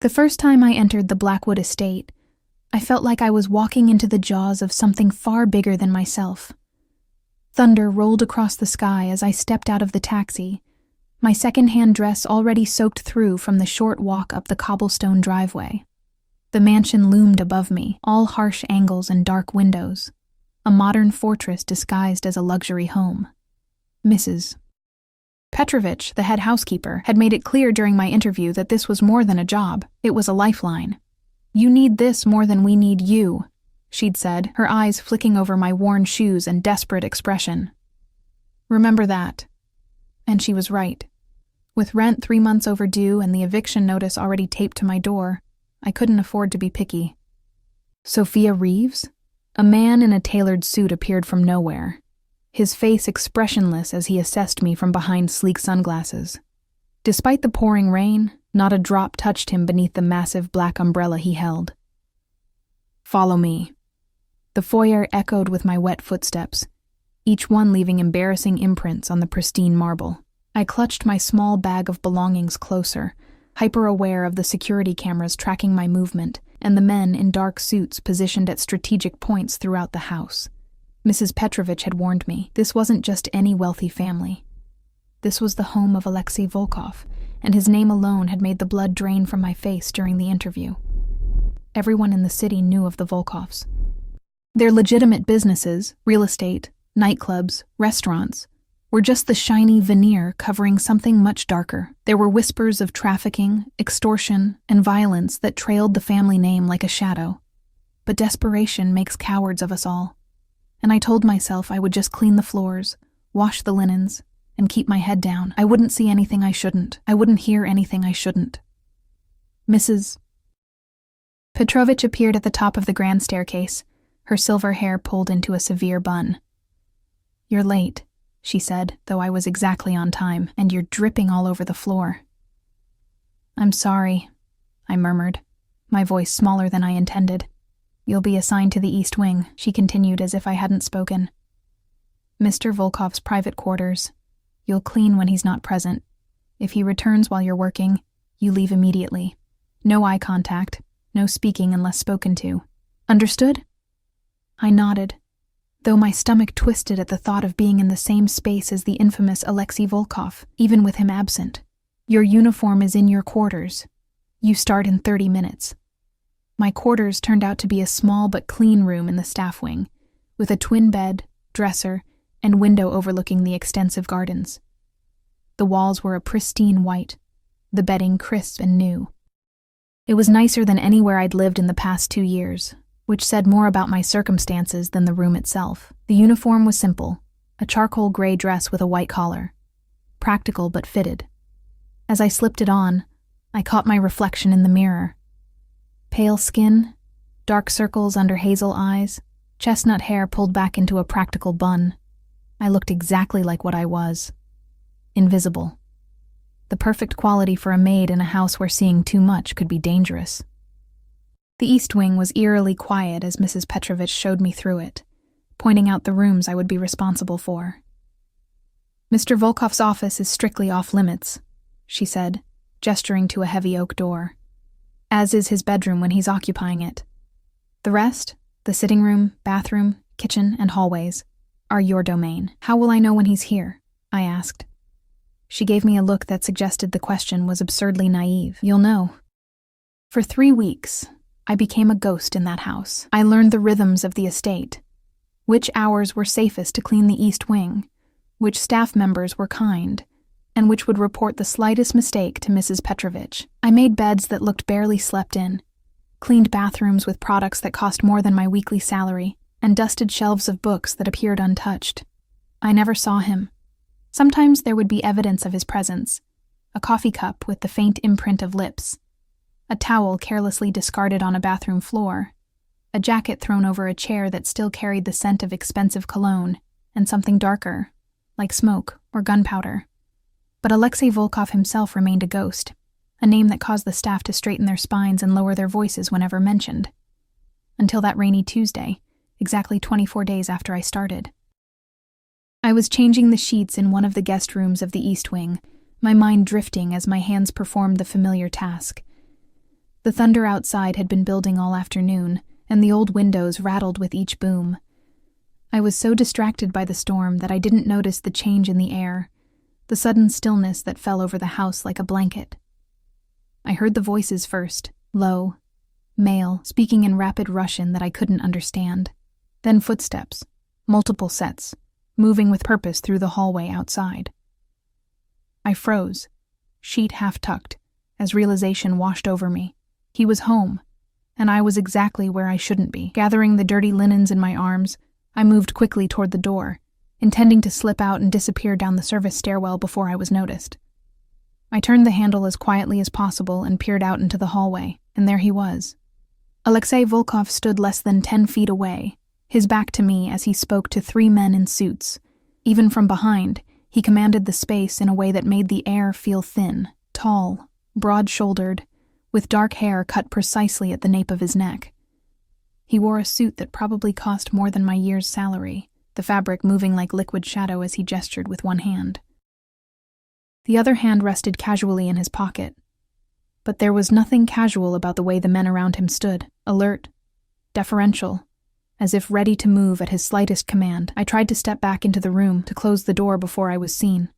The first time I entered the Blackwood estate, I felt like I was walking into the jaws of something far bigger than myself. Thunder rolled across the sky as I stepped out of the taxi, my second-hand dress already soaked through from the short walk up the cobblestone driveway. The mansion loomed above me, all harsh angles and dark windows, a modern fortress disguised as a luxury home. Mrs. Petrovich, the head housekeeper, had made it clear during my interview that this was more than a job, it was a lifeline. "You need this more than we need you," she'd said, her eyes flicking over my worn shoes and desperate expression. "Remember that." And she was right. With rent 3 months overdue and the eviction notice already taped to my door, I couldn't afford to be picky. Sophia Reeves? A man in a tailored suit appeared from nowhere, his face expressionless as he assessed me from behind sleek sunglasses. Despite the pouring rain, not a drop touched him beneath the massive black umbrella he held. "Follow me." The foyer echoed with my wet footsteps, each one leaving embarrassing imprints on the pristine marble. I clutched my small bag of belongings closer, hyper-aware of the security cameras tracking my movement and the men in dark suits positioned at strategic points throughout the house. Mrs. Petrovich had warned me, this wasn't just any wealthy family. This was the home of Alexei Volkov, and his name alone had made the blood drain from my face during the interview. Everyone in the city knew of the Volkovs. Their legitimate businesses, real estate, nightclubs, restaurants, were just the shiny veneer covering something much darker. There were whispers of trafficking, extortion, and violence that trailed the family name like a shadow. But desperation makes cowards of us all. And I told myself I would just clean the floors, wash the linens, and keep my head down. I wouldn't see anything I shouldn't. I wouldn't hear anything I shouldn't. Mrs. Petrovich appeared at the top of the grand staircase, her silver hair pulled into a severe bun. "You're late," she said, though I was exactly on time, "and you're dripping all over the floor." "I'm sorry," I murmured, my voice smaller than I intended. "You'll be assigned to the East Wing," she continued as if I hadn't spoken. "Mr. Volkov's private quarters. You'll clean when he's not present. If he returns while you're working, you leave immediately. No eye contact, no speaking unless spoken to. Understood?" I nodded, though my stomach twisted at the thought of being in the same space as the infamous Alexei Volkov, even with him absent. "Your uniform is in your quarters. You start in 30 minutes. My quarters turned out to be a small but clean room in the staff wing, with a twin bed, dresser, and window overlooking the extensive gardens. The walls were a pristine white, the bedding crisp and new. It was nicer than anywhere I'd lived in the past 2 years, which said more about my circumstances than the room itself. The uniform was simple, a charcoal gray dress with a white collar. Practical but fitted. As I slipped it on, I caught my reflection in the mirror. Pale skin, dark circles under hazel eyes, chestnut hair pulled back into a practical bun. I looked exactly like what I was. Invisible. The perfect quality for a maid in a house where seeing too much could be dangerous. The East Wing was eerily quiet as Mrs. Petrovich showed me through it, pointing out the rooms I would be responsible for. "Mr. Volkov's office is strictly off-limits," she said, gesturing to a heavy oak door, "as is his bedroom when he's occupying it. The rest, the sitting room, bathroom, kitchen, and hallways, are your domain." "How will I know when he's here?" I asked. She gave me a look that suggested the question was absurdly naive. "You'll know." For 3 weeks, I became a ghost in that house. I learned the rhythms of the estate, which hours were safest to clean the East Wing, which staff members were kind, and which would report the slightest mistake to Mrs. Petrovich. I made beds that looked barely slept in, cleaned bathrooms with products that cost more than my weekly salary, and dusted shelves of books that appeared untouched. I never saw him. Sometimes there would be evidence of his presence, a coffee cup with the faint imprint of lips, a towel carelessly discarded on a bathroom floor, a jacket thrown over a chair that still carried the scent of expensive cologne, and something darker, like smoke or gunpowder. But Alexei Volkov himself remained a ghost, a name that caused the staff to straighten their spines and lower their voices whenever mentioned. Until that rainy Tuesday, exactly 24 days after I started. I was changing the sheets in one of the guest rooms of the East Wing, my mind drifting as my hands performed the familiar task. The thunder outside had been building all afternoon, and the old windows rattled with each boom. I was so distracted by the storm that I didn't notice the change in the air, the sudden stillness that fell over the house like a blanket. I heard the voices first, low, male, speaking in rapid Russian that I couldn't understand. Then footsteps, multiple sets, moving with purpose through the hallway outside. I froze, sheet half-tucked, as realization washed over me. He was home, and I was exactly where I shouldn't be. Gathering the dirty linens in my arms, I moved quickly toward the door, intending to slip out and disappear down the service stairwell before I was noticed. I turned the handle as quietly as possible and peered out into the hallway, and there he was. Alexei Volkov stood less than 10 feet away, his back to me as he spoke to 3 men in suits. Even from behind, he commanded the space in a way that made the air feel thin, tall, broad-shouldered, with dark hair cut precisely at the nape of his neck. He wore a suit that probably cost more than my year's salary, the fabric moving like liquid shadow as he gestured with one hand. The other hand rested casually in his pocket. But there was nothing casual about the way the men around him stood, alert, deferential, as if ready to move at his slightest command. I tried to step back into the room to close the door before I was seen.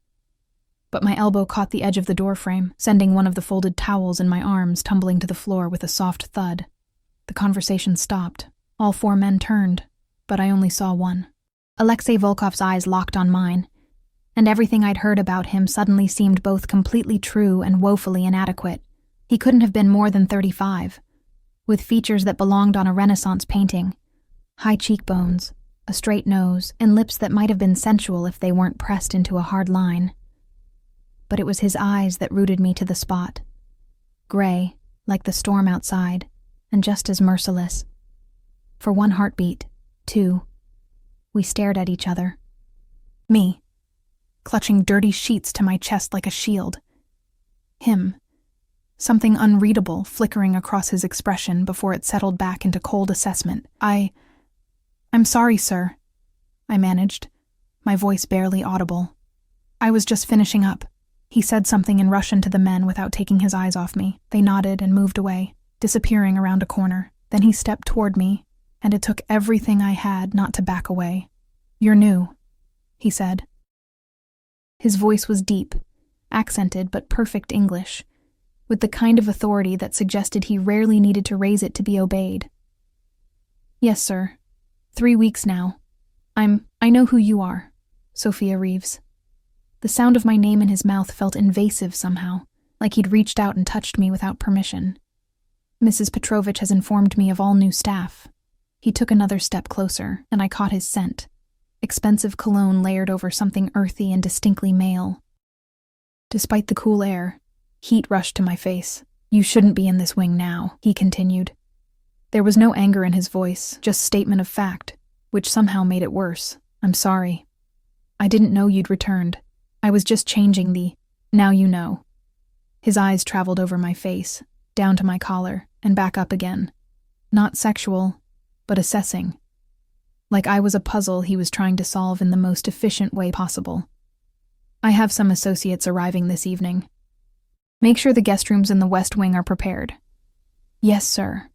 But my elbow caught the edge of the doorframe, sending one of the folded towels in my arms tumbling to the floor with a soft thud. The conversation stopped. All 4 men turned, but I only saw one. Alexei Volkov's eyes locked on mine, and everything I'd heard about him suddenly seemed both completely true and woefully inadequate. He couldn't have been more than 35, with features that belonged on a Renaissance painting, high cheekbones, a straight nose, and lips that might have been sensual if they weren't pressed into a hard line. But it was his eyes that rooted me to the spot. Gray, like the storm outside, and just as merciless. For 1 heartbeat, 2, we stared at each other. Me, clutching dirty sheets to my chest like a shield. Him, something unreadable flickering across his expression before it settled back into cold assessment. I'm sorry, sir, I managed, my voice barely audible. I was just finishing up. He said something in Russian to the men without taking his eyes off me. They nodded and moved away, disappearing around a corner. Then he stepped toward me, and it took everything I had not to back away. "You're new," he said. His voice was deep, accented but perfect English, with the kind of authority that suggested he rarely needed to raise it to be obeyed. "Yes, sir. 3 weeks now. I know who you are, Sophia Reeves." The sound of my name in his mouth felt invasive somehow, like he'd reached out and touched me without permission. "Mrs. Petrovich has informed me of all new staff." He took another step closer, and I caught his scent. Expensive cologne layered over something earthy and distinctly male. Despite the cool air, heat rushed to my face. "You shouldn't be in this wing now," he continued. There was no anger in his voice, just statement of fact, which somehow made it worse. "I'm sorry. I didn't know you'd returned. I was just changing the, now you know." His eyes traveled over my face, down to my collar, and back up again. Not sexual, but assessing. Like I was a puzzle he was trying to solve in the most efficient way possible. "I have some associates arriving this evening. Make sure the guest rooms in the West Wing are prepared." "Yes, sir."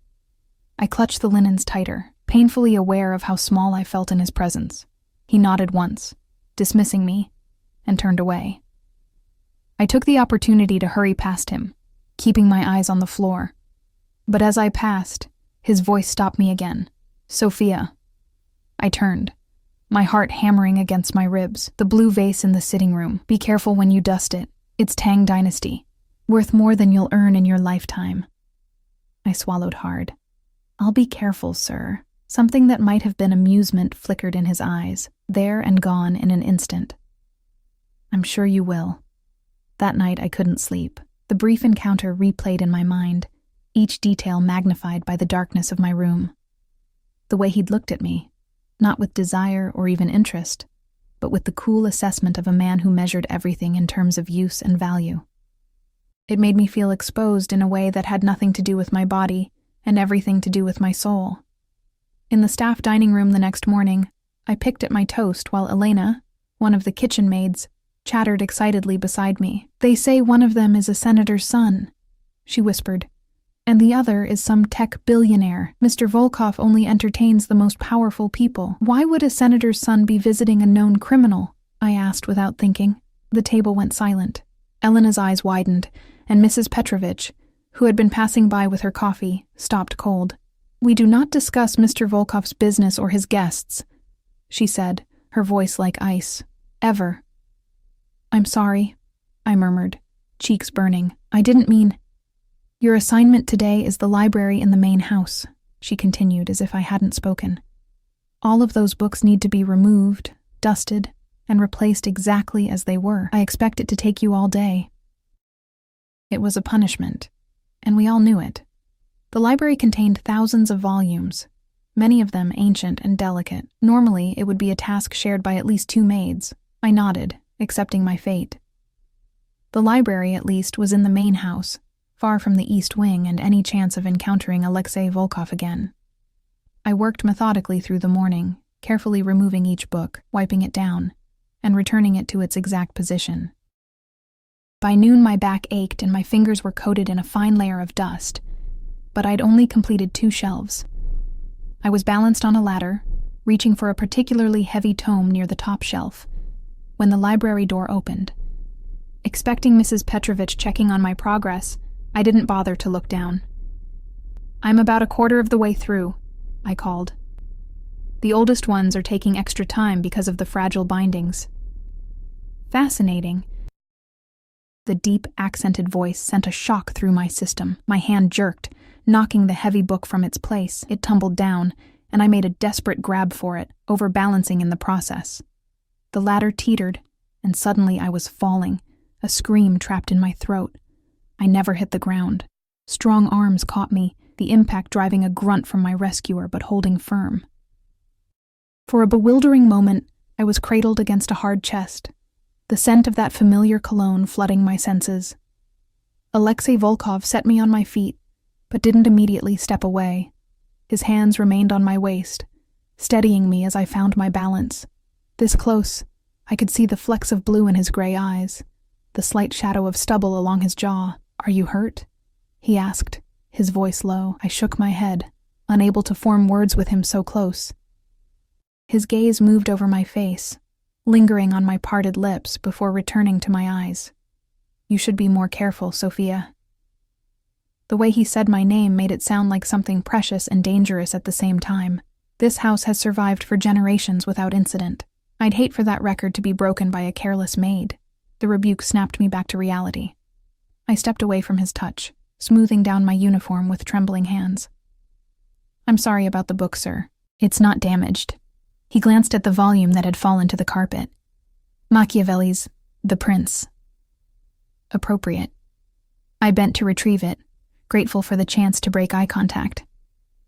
I clutched the linens tighter, painfully aware of how small I felt in his presence. He nodded once, dismissing me, and turned away. I took the opportunity to hurry past him, keeping my eyes on the floor. But as I passed, his voice stopped me again. "Sophia." I turned, my heart hammering against my ribs. "The blue vase in the sitting room. Be careful when you dust it. It's Tang Dynasty. Worth more than you'll earn in your lifetime." I swallowed hard. "I'll be careful, sir." Something that might have been amusement flickered in his eyes, there and gone in an instant. "I'm sure you will." That night I couldn't sleep. The brief encounter replayed in my mind, each detail magnified by the darkness of my room. The way he'd looked at me, not with desire or even interest, but with the cool assessment of a man who measured everything in terms of use and value. It made me feel exposed in a way that had nothing to do with my body and everything to do with my soul. In the staff dining room the next morning, I picked at my toast while Elena, one of the kitchen maids, chattered excitedly beside me. "They say one of them is a senator's son," she whispered. and the other is some tech billionaire. Mr. Volkov only entertains the most powerful people. Why would a senator's son be visiting a known criminal? I asked without thinking. The table went silent. Elena's eyes widened, and Mrs. Petrovich, who had been passing by with her coffee, stopped cold. "We do not discuss Mr. Volkov's business or his guests," she said, her voice like ice. "Ever." "I'm sorry," I murmured, cheeks burning. "I didn't mean—" "Your assignment today is the library in the main house," she continued as if I hadn't spoken. "All of those books need to be removed, dusted, and replaced exactly as they were. I expect it to take you all day." It was a punishment, and we all knew it. The library contained thousands of volumes, many of them ancient and delicate. Normally, it would be a task shared by at least 2 maids. I nodded, accepting my fate. The library, at least, was in the main house, far from the east wing and any chance of encountering Alexei Volkov again. I worked methodically through the morning, carefully removing each book, wiping it down, and returning it to its exact position. By noon my back ached and my fingers were coated in a fine layer of dust, but I'd only completed 2 shelves. I was balanced on a ladder, reaching for a particularly heavy tome near the top shelf, when the library door opened. Expecting Mrs. Petrovich checking on my progress, I didn't bother to look down. "I'm about a quarter of the way through," I called. "The oldest ones are taking extra time because of the fragile bindings." "Fascinating." The deep, accented voice sent a shock through my system. My hand jerked, knocking the heavy book from its place. It tumbled down, and I made a desperate grab for it, overbalancing in the process. The ladder teetered, and suddenly I was falling, a scream trapped in my throat. I never hit the ground. Strong arms caught me, the impact driving a grunt from my rescuer but holding firm. For a bewildering moment, I was cradled against a hard chest, the scent of that familiar cologne flooding my senses. Alexei Volkov set me on my feet, but didn't immediately step away. His hands remained on my waist, steadying me as I found my balance. This close, I could see the flecks of blue in his gray eyes, the slight shadow of stubble along his jaw. "Are you hurt?" he asked, his voice low. I shook my head, unable to form words with him so close. His gaze moved over my face, lingering on my parted lips before returning to my eyes. "You should be more careful, Sophia." The way he said my name made it sound like something precious and dangerous at the same time. This house has survived for generations without incident. I'd hate for that record to be broken by a careless maid. The rebuke snapped me back to reality. I stepped away from his touch, smoothing down my uniform with trembling hands. "I'm sorry about the book, sir. It's not damaged." He glanced at the volume that had fallen to the carpet. Machiavelli's The Prince. Appropriate. I bent to retrieve it, grateful for the chance to break eye contact.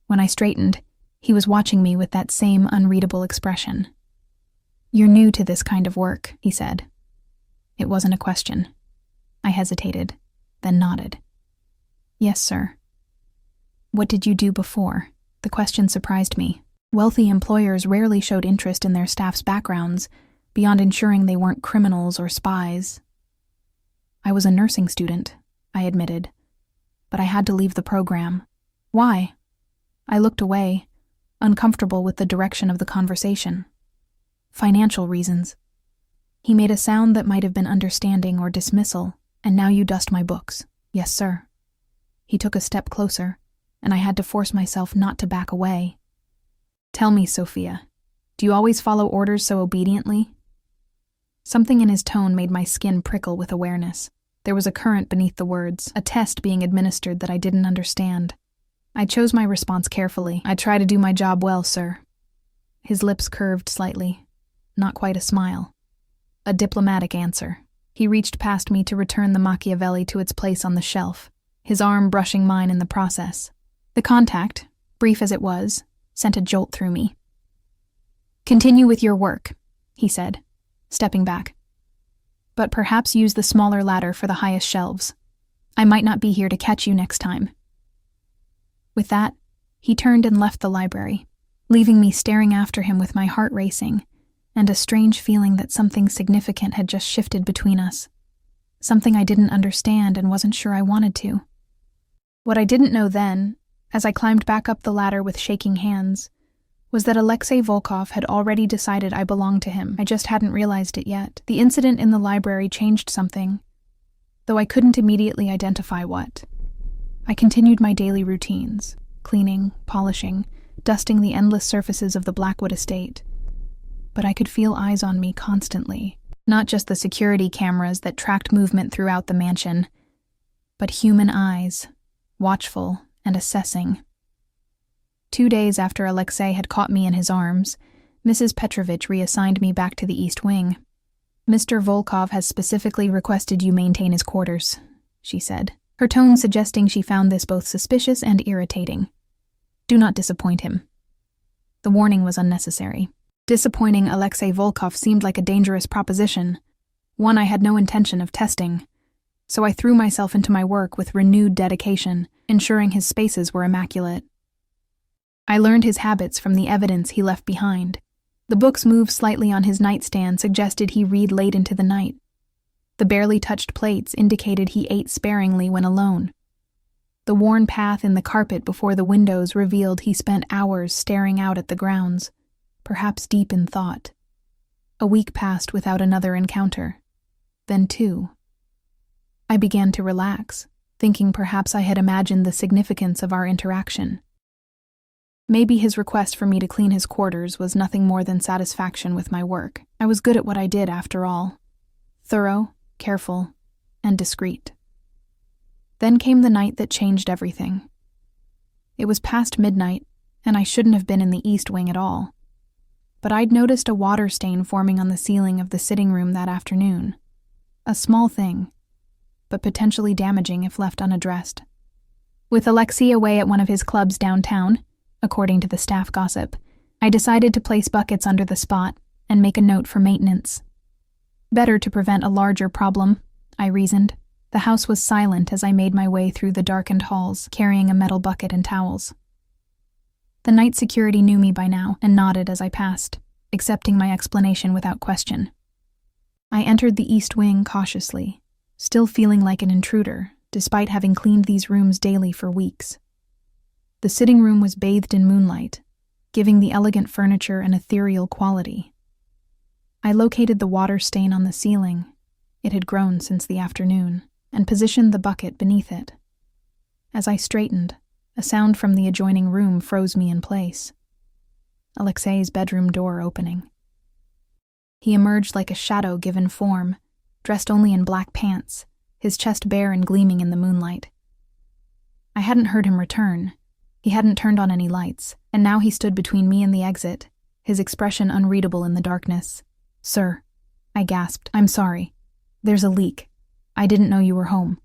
When I straightened, he was watching me with that same unreadable expression. "You're new to this kind of work," he said. It wasn't a question. I hesitated, then nodded. "Yes, sir." "What did you do before?" The question surprised me. Wealthy employers rarely showed interest in their staff's backgrounds, beyond ensuring they weren't criminals or spies. "I was a nursing student," I admitted, "but I had to leave the program." "Why?" I looked away, uncomfortable with the direction of the conversation. "Financial reasons." He made a sound that might have been understanding or dismissal. "And now you dust my books." "Yes, sir." He took a step closer, and I had to force myself not to back away. "Tell me, Sophia, do you always follow orders so obediently?" Something in his tone made my skin prickle with awareness. There was a current beneath the words, a test being administered that I didn't understand. I chose my response carefully. "I try to do my job well, sir." His lips curved slightly, not quite a smile. A diplomatic answer. He reached past me to return the Machiavelli to its place on the shelf, his arm brushing mine in the process. The contact, brief as it was, sent a jolt through me. "Continue with your work," he said, stepping back. "But perhaps use the smaller ladder for the highest shelves. I might not be here to catch you next time." With that, he turned and left the library, leaving me staring after him with my heart racing, and a strange feeling that something significant had just shifted between us. Something I didn't understand and wasn't sure I wanted to. What I didn't know then, as I climbed back up the ladder with shaking hands, was that Alexei Volkov had already decided I belonged to him. I just hadn't realized it yet. The incident in the library changed something, though I couldn't immediately identify what. I continued my daily routines, cleaning, polishing, dusting the endless surfaces of the Blackwood estate. But I could feel eyes on me constantly, not just the security cameras that tracked movement throughout the mansion, but human eyes, watchful and assessing. 2 days after Alexei had caught me in his arms, Mrs. Petrovich reassigned me back to the East Wing. "Mr. Volkov has specifically requested you maintain his quarters," she said, her tone suggesting she found this both suspicious and irritating. "Do not disappoint him." The warning was unnecessary. Disappointing Alexei Volkov seemed like a dangerous proposition, one I had no intention of testing, so I threw myself into my work with renewed dedication, ensuring his spaces were immaculate. I learned his habits from the evidence he left behind. The books moved slightly on his nightstand suggested he read late into the night. The barely touched plates indicated he ate sparingly when alone. The worn path in the carpet before the windows revealed he spent hours staring out at the grounds, perhaps deep in thought. A week passed without another encounter. Then 2. I began to relax, thinking perhaps I had imagined the significance of our interaction. Maybe his request for me to clean his quarters was nothing more than satisfaction with my work. I was good at what I did, after all. Thorough, careful, and discreet. Then came the night that changed everything. It was past midnight, and I shouldn't have been in the East Wing at all. But I'd noticed a water stain forming on the ceiling of the sitting room that afternoon. A small thing, but potentially damaging if left unaddressed. With Alexei away at one of his clubs downtown, according to the staff gossip, I decided to place buckets under the spot and make a note for maintenance. Better to prevent a larger problem, I reasoned. The house was silent as I made my way through the darkened halls, carrying a metal bucket and towels. The night security knew me by now and nodded as I passed, accepting my explanation without question. I entered the East Wing cautiously, still feeling like an intruder, despite having cleaned these rooms daily for weeks. The sitting room was bathed in moonlight, giving the elegant furniture an ethereal quality. I located the water stain on the ceiling, it had grown since the afternoon, and positioned the bucket beneath it. As I straightened, a sound from the adjoining room froze me in place. Alexei's bedroom door opening. He emerged like a shadow given form, dressed only in black pants, his chest bare and gleaming in the moonlight. I hadn't heard him return. He hadn't turned on any lights, and now he stood between me and the exit, his expression unreadable in the darkness. "Sir," I gasped, "I'm sorry. There's a leak. I didn't know you were home."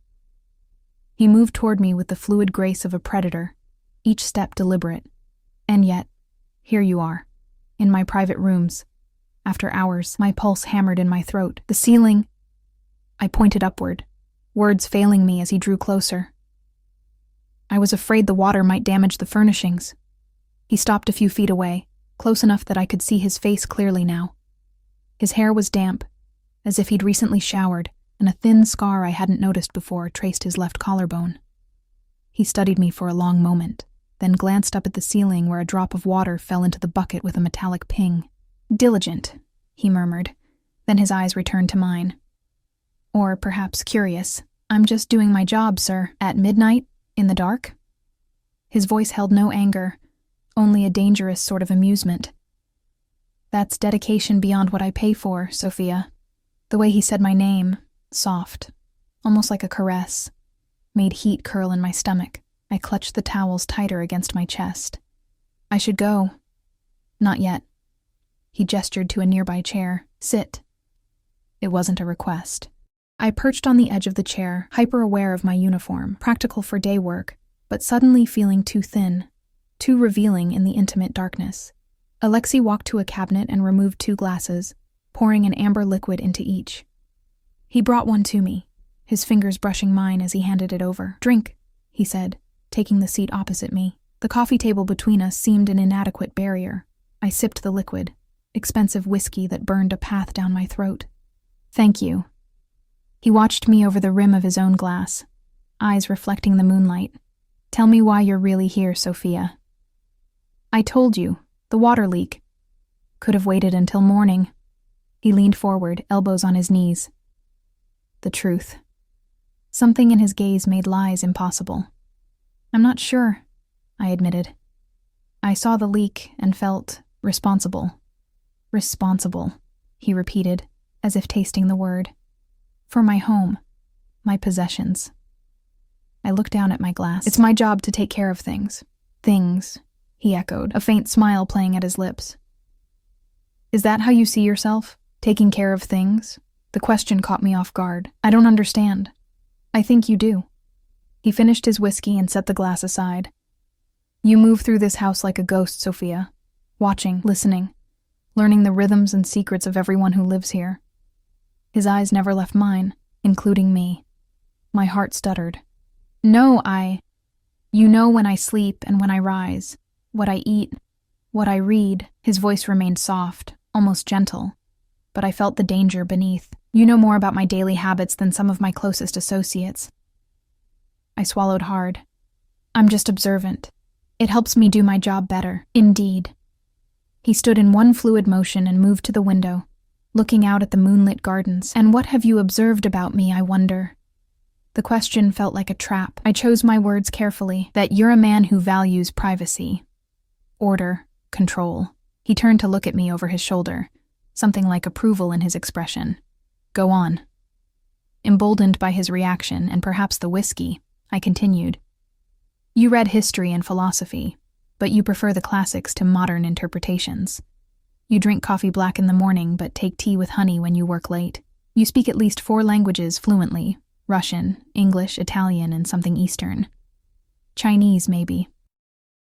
He moved toward me with the fluid grace of a predator, each step deliberate. And yet, here you are, in my private rooms. After hours, my pulse hammered in my throat. The ceiling... I pointed upward, words failing me as he drew closer. I was afraid the water might damage the furnishings. He stopped a few feet away, close enough that I could see his face clearly now. His hair was damp, as if he'd recently showered, and a thin scar I hadn't noticed before traced his left collarbone. He studied me for a long moment, then glanced up at the ceiling where a drop of water fell into the bucket with a metallic ping. "Diligent," he murmured. Then his eyes returned to mine. "Or perhaps curious. I'm just doing my job, sir. At midnight? In the dark?" His voice held no anger, only a dangerous sort of amusement. "That's dedication beyond what I pay for, Sophia." The way he said my name, soft, almost like a caress, made heat curl in my stomach. I clutched the towels tighter against my chest. "I should go." "Not yet." He gestured to a nearby chair. "Sit." It wasn't a request. I perched on the edge of the chair, hyper-aware of my uniform, practical for day work, but suddenly feeling too thin, too revealing in the intimate darkness. Alexei walked to a cabinet and removed 2 glasses, pouring an amber liquid into each. He brought one to me, his fingers brushing mine as he handed it over. "Drink," he said, taking the seat opposite me. The coffee table between us seemed an inadequate barrier. I sipped the liquid, expensive whiskey that burned a path down my throat. "Thank you." He watched me over the rim of his own glass, eyes reflecting the moonlight. Tell me why you're really here, Sophia. I told you, the water leak. Could have waited until morning. He leaned forward, elbows on his knees. The truth. Something in his gaze made lies impossible. I'm not sure, I admitted. I saw the leak and felt responsible. Responsible, he repeated, as if tasting the word. For my home, my possessions. I looked down at my glass. It's my job to take care of things. Things, he echoed, a faint smile playing at his lips. Is that how you see yourself? Taking care of things? The question caught me off guard. I don't understand. I think you do. He finished his whiskey and set the glass aside. You move through this house like a ghost, Sophia. Watching, listening, learning the rhythms and secrets of everyone who lives here. His eyes never left mine, including me. My heart stuttered. No, You know when I sleep and when I rise, what I eat, what I read. His voice remained soft, almost gentle, but I felt the danger beneath. You know more about my daily habits than some of my closest associates. I swallowed hard. I'm just observant. It helps me do my job better. Indeed. He stood in one fluid motion and moved to the window, looking out at the moonlit gardens. And what have you observed about me, I wonder? The question felt like a trap. I chose my words carefully, that you're a man who values privacy. Order, control. He turned to look at me over his shoulder, something like approval in his expression. Go on. Emboldened by his reaction, and perhaps the whiskey, I continued. You read history and philosophy, but you prefer the classics to modern interpretations. You drink coffee black in the morning, but take tea with honey when you work late. You speak at least 4 languages fluently: Russian, English, Italian, and something Eastern. Chinese, maybe.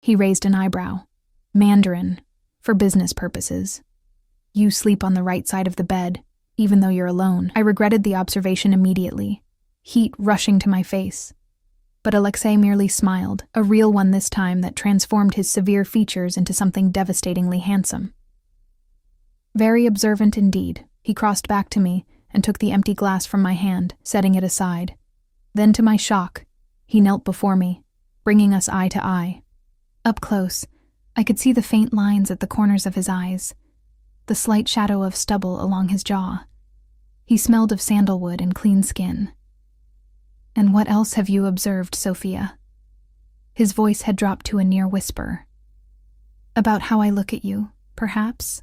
He raised an eyebrow. Mandarin, for business purposes. You sleep on the right side of the bed, even though you're alone. I regretted the observation immediately, heat rushing to my face. But Alexei merely smiled, a real one this time that transformed his severe features into something devastatingly handsome. Very observant indeed. He crossed back to me and took the empty glass from my hand, setting it aside. Then, to my shock, he knelt before me, bringing us eye to eye. Up close, I could see the faint lines at the corners of his eyes, the slight shadow of stubble along his jaw. He smelled of sandalwood and clean skin. And what else have you observed, Sophia? His voice had dropped to a near whisper. About how I look at you, perhaps?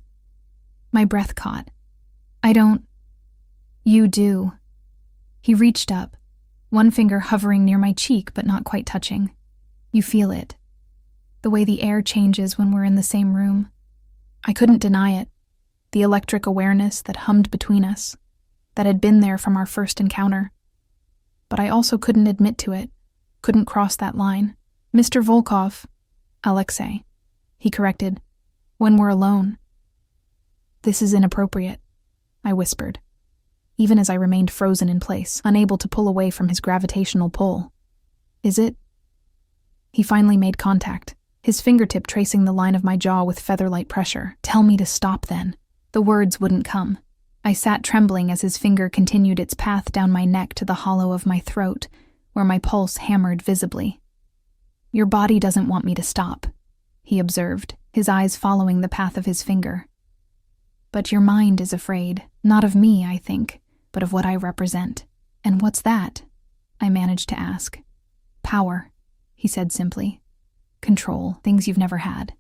My breath caught. I don't. You do. He reached up, one finger hovering near my cheek but not quite touching. You feel it. The way the air changes when we're in the same room. I couldn't deny it. The electric awareness that hummed between us, that had been there from our first encounter. But I also couldn't admit to it, couldn't cross that line. Mr. Volkov, Alexei, he corrected, when we're alone. This is inappropriate, I whispered, even as I remained frozen in place, unable to pull away from his gravitational pull. Is it? He finally made contact, his fingertip tracing the line of my jaw with feather-light pressure. Tell me to stop then. The words wouldn't come. I sat trembling as his finger continued its path down my neck to the hollow of my throat, where my pulse hammered visibly. Your body doesn't want me to stop, he observed, his eyes following the path of his finger. But your mind is afraid, not of me, I think, but of what I represent. And what's that? I managed to ask. Power, he said simply. Control, things you've never had.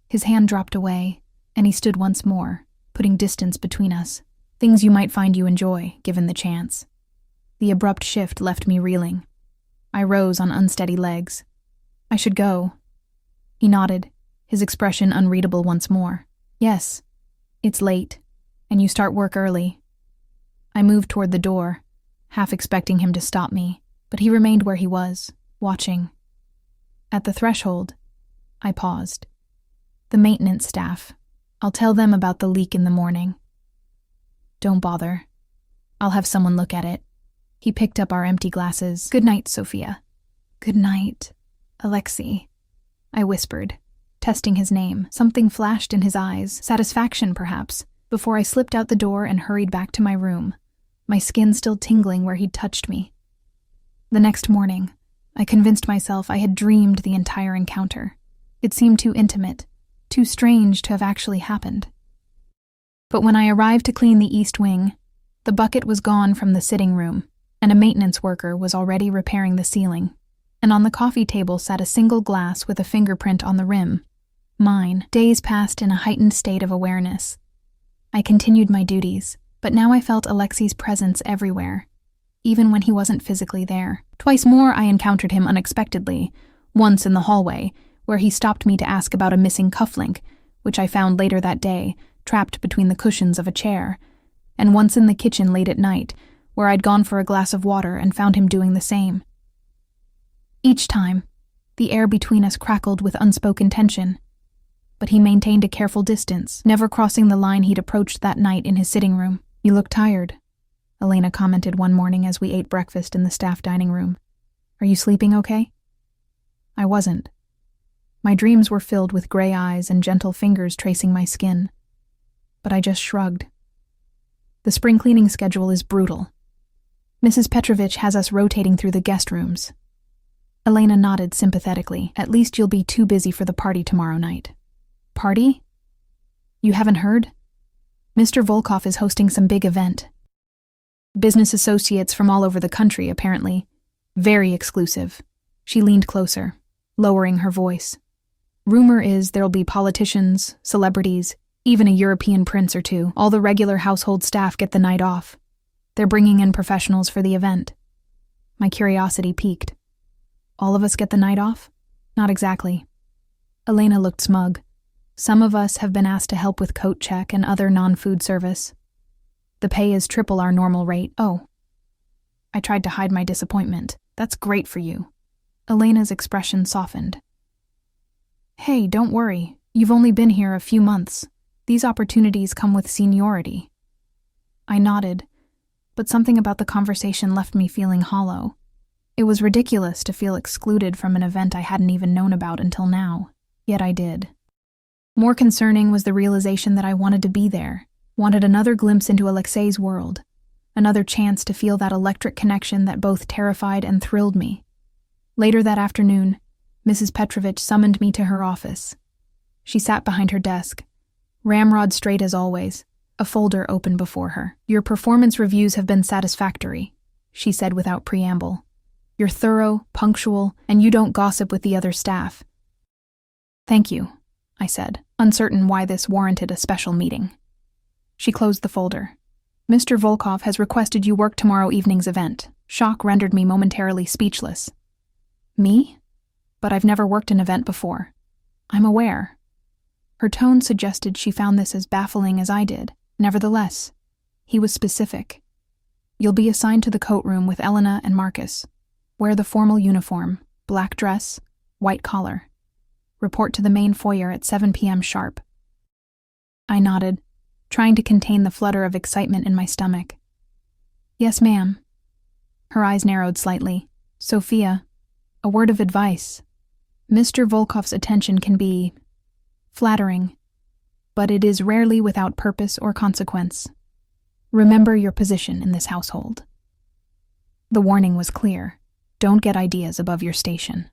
His hand dropped away, and he stood once more, putting distance between us. Things you might find you enjoy, given the chance. The abrupt shift left me reeling. I rose on unsteady legs. I should go. He nodded, his expression unreadable once more. Yes, it's late, and you start work early. I moved toward the door, half expecting him to stop me, but he remained where he was, watching. At the threshold, I paused. The maintenance staff. I'll tell them about the leak in the morning. Don't bother. I'll have someone look at it. He picked up our empty glasses. Good night, Sophia. Good night, Alexei, I whispered, testing his name. Something flashed in his eyes, satisfaction perhaps, before I slipped out the door and hurried back to my room, my skin still tingling where he'd touched me. The next morning, I convinced myself I had dreamed the entire encounter. It seemed too intimate, too strange to have actually happened. But when I arrived to clean the east wing, the bucket was gone from the sitting room, and a maintenance worker was already repairing the ceiling, and on the coffee table sat a single glass with a fingerprint on the rim. Mine. Days passed in a heightened state of awareness. I continued my duties, but now I felt Alexei's presence everywhere, even when he wasn't physically there. Twice more I encountered him unexpectedly, once in the hallway, where he stopped me to ask about a missing cufflink, which I found later that day, trapped between the cushions of a chair, and once in the kitchen late at night, where I'd gone for a glass of water and found him doing the same. Each time, the air between us crackled with unspoken tension, but he maintained a careful distance, never crossing the line he'd approached that night in his sitting room. "You look tired," Elena commented one morning as we ate breakfast in the staff dining room. "Are you sleeping okay?" I wasn't. My dreams were filled with gray eyes and gentle fingers tracing my skin. But I just shrugged. "The spring cleaning schedule is brutal. Mrs. Petrovich has us rotating through the guest rooms." Elena nodded sympathetically. "At least you'll be too busy for the party tomorrow night." "Party? You haven't heard? Mr. Volkov is hosting some big event. Business associates from all over the country, apparently. Very exclusive." She leaned closer, lowering her voice. "Rumor is there'll be politicians, celebrities, even a European prince or two. All the regular household staff get the night off. They're bringing in professionals for the event." My curiosity piqued. "All of us get the night off?" "Not exactly." Elena looked smug. "Some of us have been asked to help with coat check and other non-food service. The pay is triple our normal rate." "Oh." I tried to hide my disappointment. "That's great for you." Elena's expression softened. "Hey, don't worry. You've only been here a few months. These opportunities come with seniority." I nodded, but something about the conversation left me feeling hollow. It was ridiculous to feel excluded from an event I hadn't even known about until now, yet I did. More concerning was the realization that I wanted to be there, wanted another glimpse into Alexei's world, another chance to feel that electric connection that both terrified and thrilled me. Later that afternoon, Mrs. Petrovich summoned me to her office. She sat behind her desk, ramrod straight as always, a folder open before her. "Your performance reviews have been satisfactory," she said without preamble. "You're thorough, punctual, and you don't gossip with the other staff." "Thank you," I said, uncertain why this warranted a special meeting. She closed the folder. "Mr. Volkov has requested you work tomorrow evening's event." Shock rendered me momentarily speechless. "Me? But I've never worked an event before." "I'm aware." Her tone suggested she found this as baffling as I did. Nevertheless, he was specific. "You'll be assigned to the coat room with Elena and Marcus. Wear the formal uniform, black dress, white collar. Report to the main foyer at 7 p.m. sharp." I nodded, trying to contain the flutter of excitement in my stomach. "Yes, ma'am." Her eyes narrowed slightly. "Sophia, a word of advice. Mr. Volkov's attention can be flattering, but it is rarely without purpose or consequence. Remember your position in this household." The warning was clear. Don't get ideas above your station.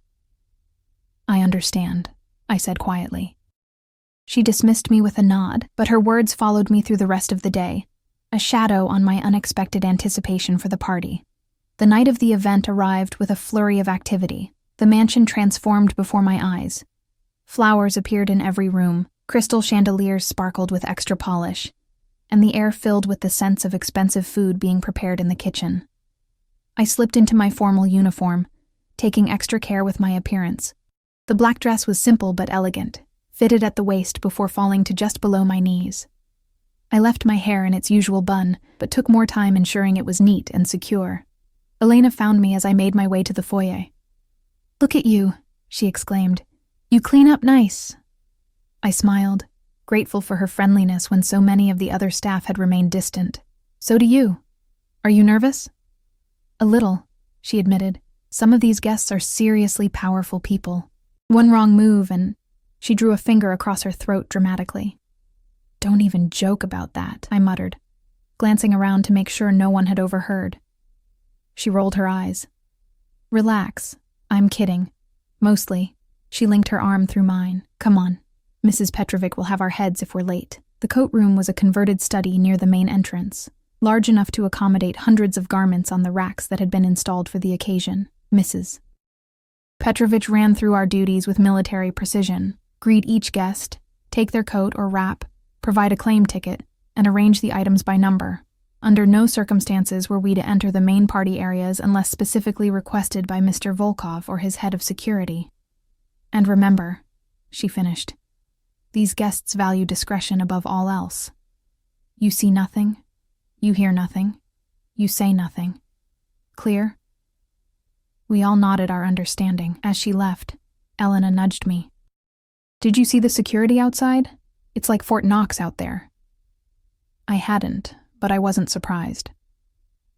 "I understand," I said quietly. She dismissed me with a nod, but her words followed me through the rest of the day, a shadow on my unexpected anticipation for the party. The night of the event arrived with a flurry of activity. The mansion transformed before my eyes. Flowers appeared in every room, crystal chandeliers sparkled with extra polish, and the air filled with the sense of expensive food being prepared in the kitchen. I slipped into my formal uniform, taking extra care with my appearance. The black dress was simple but elegant, fitted at the waist before falling to just below my knees. I left my hair in its usual bun, but took more time ensuring it was neat and secure. Elena found me as I made my way to the foyer. "Look at you," she exclaimed. "You clean up nice." I smiled, grateful for her friendliness when so many of the other staff had remained distant. "So do you. Are you nervous?" "A little," she admitted. "Some of these guests are seriously powerful people. One wrong move and..." She drew a finger across her throat dramatically. "Don't even joke about that," I muttered, glancing around to make sure no one had overheard. She rolled her eyes. "Relax. I'm kidding. Mostly. She linked her arm through mine. Come on. Mrs. Petrovic will have our heads if we're late. The coat room was a converted study near the main entrance, large enough to accommodate hundreds of garments on the racks that had been installed for the occasion. Mrs. Petrovic ran through our duties with military precision, greet each guest, take their coat or wrap, provide a claim ticket, and arrange the items by number. Under no circumstances were we to enter the main party areas unless specifically requested by Mr. Volkov or his head of security. And remember, she finished, these guests value discretion above all else. You see nothing, you hear nothing, you say nothing. Clear? We all nodded our understanding. As she left, Elena nudged me. Did you see the security outside? It's like Fort Knox out there. I hadn't, but I wasn't surprised.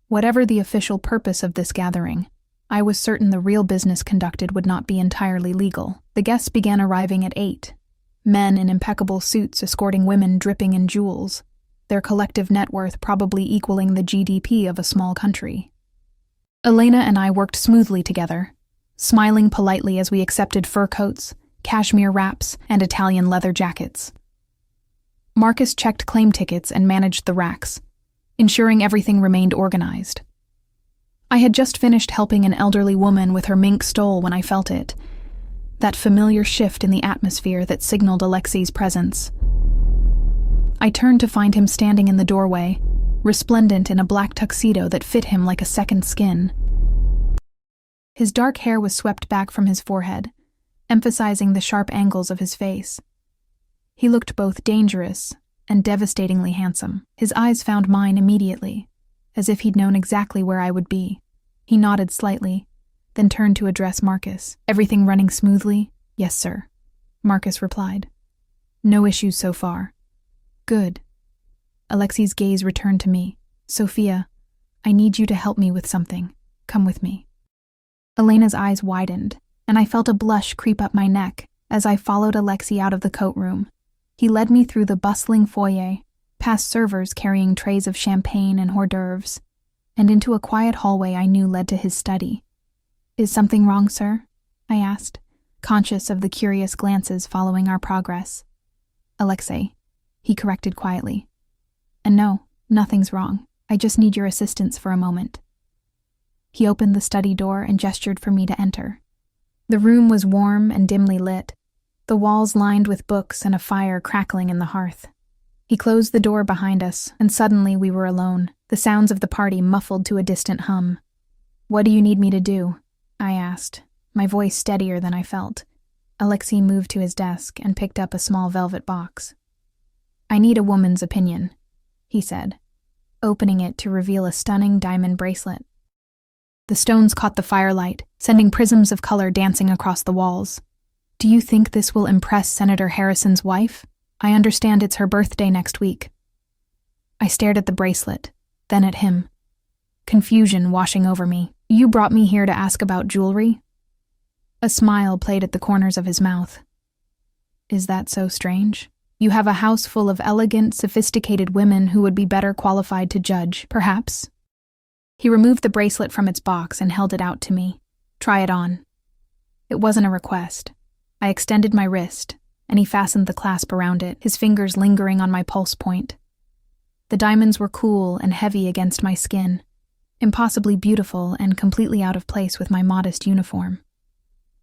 Whatever the official purpose of this gathering, I was certain the real business conducted would not be entirely legal. The guests began arriving at 8. Men in impeccable suits escorting women dripping in jewels, their collective net worth probably equaling the GDP of a small country. Elena and I worked smoothly together, smiling politely as we accepted fur coats, cashmere wraps, and Italian leather jackets. Marcus checked claim tickets and managed the racks, ensuring everything remained organized. I had just finished helping an elderly woman with her mink stole when I felt it, that familiar shift in the atmosphere that signaled Alexei's presence. I turned to find him standing in the doorway, resplendent in a black tuxedo that fit him like a second skin. His dark hair was swept back from his forehead, emphasizing the sharp angles of his face. He looked both dangerous and devastatingly handsome. His eyes found mine immediately, as if he'd known exactly where I would be. He nodded slightly, then turned to address Marcus. Everything running smoothly? Yes, sir, Marcus replied. No issues so far. Good. Alexei's gaze returned to me. Sophia, I need you to help me with something. Come with me. Elena's eyes widened, and I felt a blush creep up my neck as I followed Alexei out of the coat room. He led me through the bustling foyer, past servers carrying trays of champagne and hors d'oeuvres, and into a quiet hallway I knew led to his study. Is something wrong, sir? I asked, conscious of the curious glances following our progress. Alexei, he corrected quietly. And no, nothing's wrong. I just need your assistance for a moment. He opened the study door and gestured for me to enter. The room was warm and dimly lit, the walls lined with books and a fire crackling in the hearth. He closed the door behind us, and suddenly we were alone, the sounds of the party muffled to a distant hum. What do you need me to do? I asked, my voice steadier than I felt. Alexei moved to his desk and picked up a small velvet box. I need a woman's opinion, he said, opening it to reveal a stunning diamond bracelet. The stones caught the firelight, sending prisms of color dancing across the walls. Do you think this will impress Senator Harrison's wife? I understand it's her birthday next week. I stared at the bracelet, then at him, confusion washing over me. You brought me here to ask about jewelry? A smile played at the corners of his mouth. Is that so strange? You have a house full of elegant, sophisticated women who would be better qualified to judge, perhaps? He removed the bracelet from its box and held it out to me. Try it on. It wasn't a request. I extended my wrist, and he fastened the clasp around it, his fingers lingering on my pulse point. The diamonds were cool and heavy against my skin, impossibly beautiful and completely out of place with my modest uniform.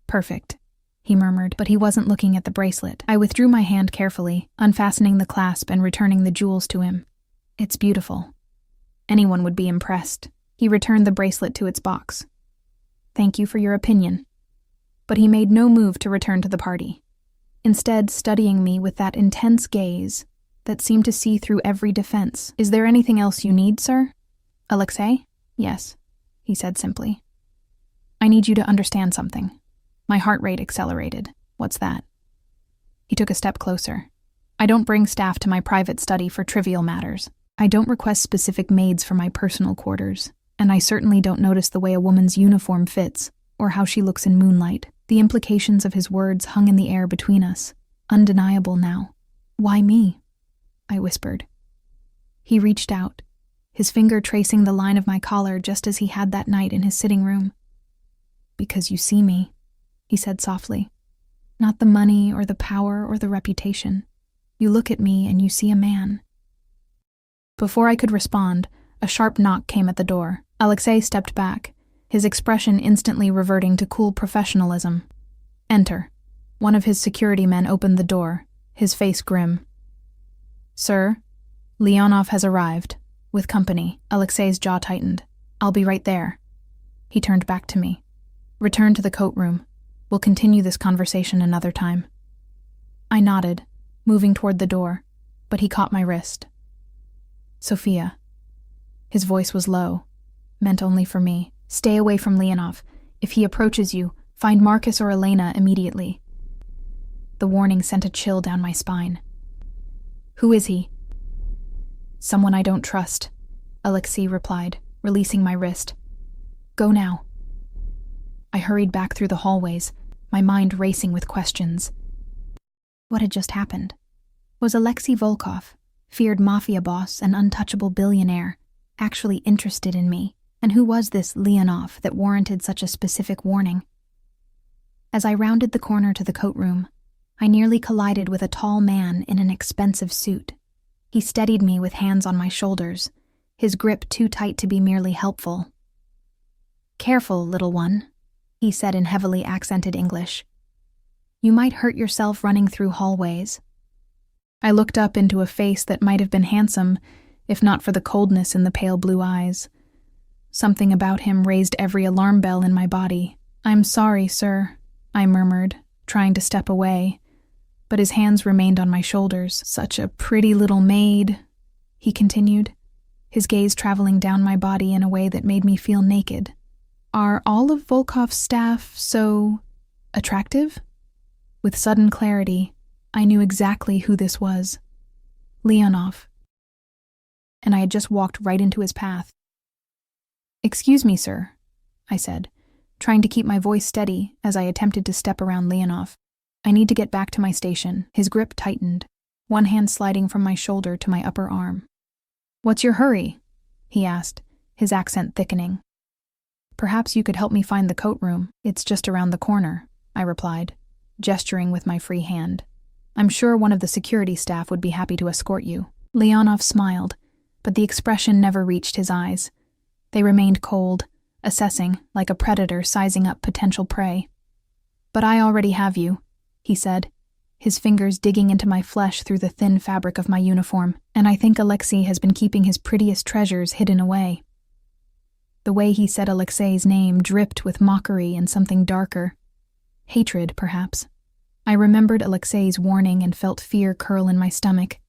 Perfect, he murmured, but he wasn't looking at the bracelet. I withdrew my hand carefully, unfastening the clasp and returning the jewels to him. It's beautiful. Anyone would be impressed. He returned the bracelet to its box. Thank you for your opinion. But he made no move to return to the party, instead studying me with that intense gaze that seemed to see through every defense. Is there anything else you need, sir? Alexei? Yes, he said simply. I need you to understand something. My heart rate accelerated. What's that? He took a step closer. I don't bring staff to my private study for trivial matters. I don't request specific maids for my personal quarters, and I certainly don't notice the way a woman's uniform fits or how she looks in moonlight. The implications of his words hung in the air between us, undeniable now. Why me? I whispered. He reached out, his finger tracing the line of my collar just as he had that night in his sitting room. because you see me," he said softly. "Not the money or the power or the reputation. You look at me and you see a man." Before I could respond, a sharp knock came at the door. Alexei stepped back, his expression instantly reverting to cool professionalism. "Enter." One of his security men opened the door, his face grim. "Sir, Leonov has arrived, with company." Alexei's jaw tightened. "I'll be right there." He turned back to me. "Return to the coat room. We'll continue this conversation another time." I nodded, moving toward the door, but he caught my wrist. "Sophia." His voice was low, meant only for me. "Stay away from Leonov. If he approaches you, find Marcus or Elena immediately." The warning sent a chill down my spine. "Who is he?" "Someone I don't trust," Alexei replied, releasing my wrist. "Go now." I hurried back through the hallways, my mind racing with questions. What had just happened? Was Alexei Volkov, feared Mafia boss and untouchable billionaire, actually interested in me? And who was this Leonov that warranted such a specific warning? As I rounded the corner to the coat room, I nearly collided with a tall man in an expensive suit. He steadied me with hands on my shoulders, his grip too tight to be merely helpful. "Careful, little one," he said in heavily accented English. "You might hurt yourself running through hallways." I looked up into a face that might have been handsome, if not for the coldness in the pale blue eyes. Something about him raised every alarm bell in my body. "I'm sorry, sir," I murmured, trying to step away, but his hands remained on my shoulders. "Such a pretty little maid," he continued, his gaze traveling down my body in a way that made me feel naked. "Are all of Volkov's staff so attractive?" With sudden clarity, I knew exactly who this was. Leonov. And I had just walked right into his path. "Excuse me, sir," I said, trying to keep my voice steady as I attempted to step around Leonov. "I need to get back to my station." His grip tightened, one hand sliding from my shoulder to my upper arm. "What's your hurry?" he asked, his accent thickening. "Perhaps you could help me find the coat room. It's just around the corner," I replied, gesturing with my free hand. "I'm sure one of the security staff would be happy to escort you." Leonov smiled, but the expression never reached his eyes. They remained cold, assessing, like a predator sizing up potential prey. "But I already have you," he said, his fingers digging into my flesh through the thin fabric of my uniform, "and I think Alexei has been keeping his prettiest treasures hidden away." The way he said Alexei's name dripped with mockery and something darker. Hatred, perhaps. I remembered Alexei's warning and felt fear curl in my stomach.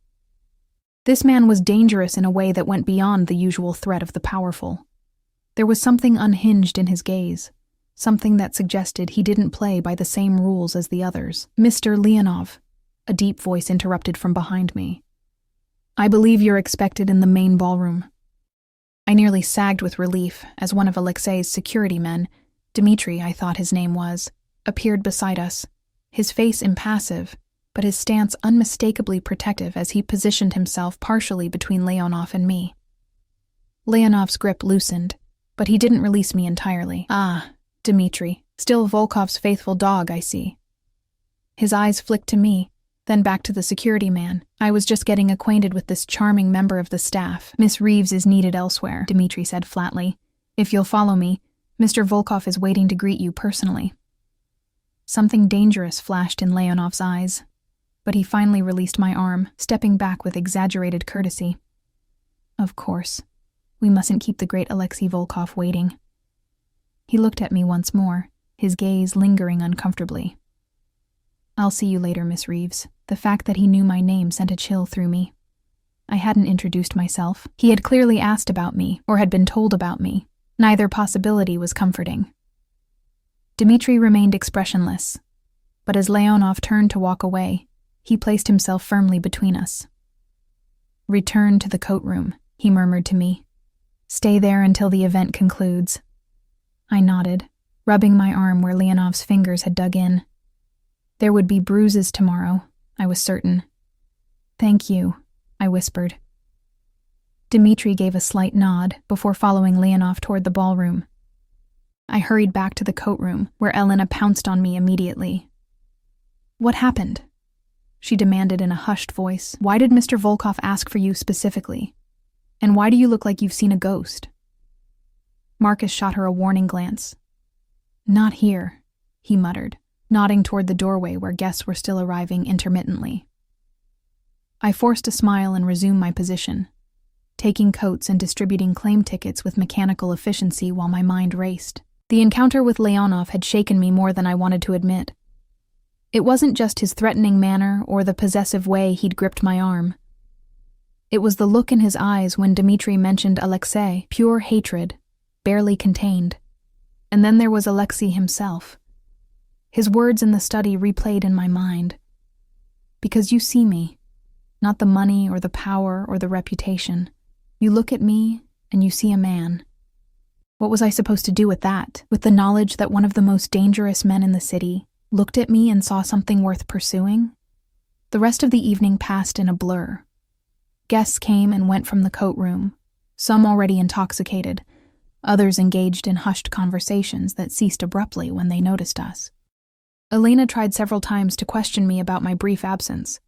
This man was dangerous in a way that went beyond the usual threat of the powerful. There was something unhinged in his gaze, something that suggested he didn't play by the same rules as the others. "Mr. Leonov," a deep voice interrupted from behind me. "I believe you're expected in the main ballroom." I nearly sagged with relief as one of Alexei's security men, Dmitri I thought his name was, appeared beside us, his face impassive, but his stance unmistakably protective as he positioned himself partially between Leonov and me. Leonov's grip loosened, but he didn't release me entirely. "Ah, Dmitri, still Volkov's faithful dog, I see." His eyes flicked to me, then back to the security man. "I was just getting acquainted with this charming member of the staff. Miss Reeves is needed elsewhere," Dmitri said flatly. "If you'll follow me, Mr. Volkov is waiting to greet you personally." Something dangerous flashed in Leonov's eyes, but he finally released my arm, stepping back with exaggerated courtesy. Of course, we mustn't keep the great Alexei Volkov waiting. He looked at me once more, his gaze lingering uncomfortably. "I'll see you later, Miss Reeves." The fact that he knew my name sent a chill through me. I hadn't introduced myself. He had clearly asked about me, or had been told about me. Neither possibility was comforting. Dmitri remained expressionless, but as Leonov turned to walk away, he placed himself firmly between us. "Return to the coat room," he murmured to me. "Stay there until the event concludes." I nodded, rubbing my arm where Leonov's fingers had dug in. There would be bruises tomorrow, I was certain. "Thank you," I whispered. Dmitri gave a slight nod before following Leonov toward the ballroom. I hurried back to the coat room, where Elena pounced on me immediately. "What happened?" she demanded in a hushed voice. "Why did Mr. Volkov ask for you specifically? And why do you look like you've seen a ghost?" Marcus shot her a warning glance. "Not here," he muttered, nodding toward the doorway where guests were still arriving intermittently. I forced a smile and resumed my position, taking coats and distributing claim tickets with mechanical efficiency while my mind raced. The encounter with Leonov had shaken me more than I wanted to admit. It wasn't just his threatening manner or the possessive way he'd gripped my arm. It was the look in his eyes when Dmitri mentioned Alexei, pure hatred, barely contained. And then there was Alexei himself. His words in the study replayed in my mind. "Because you see me, not the money or the power or the reputation. You look at me and you see a man." What was I supposed to do with that, with the knowledge that one of the most dangerous men in the city looked at me and saw something worth pursuing? The rest of the evening passed in a blur. Guests came and went from the coat room, some already intoxicated, others engaged in hushed conversations that ceased abruptly when they noticed us. Elena tried several times to question me about my brief absence,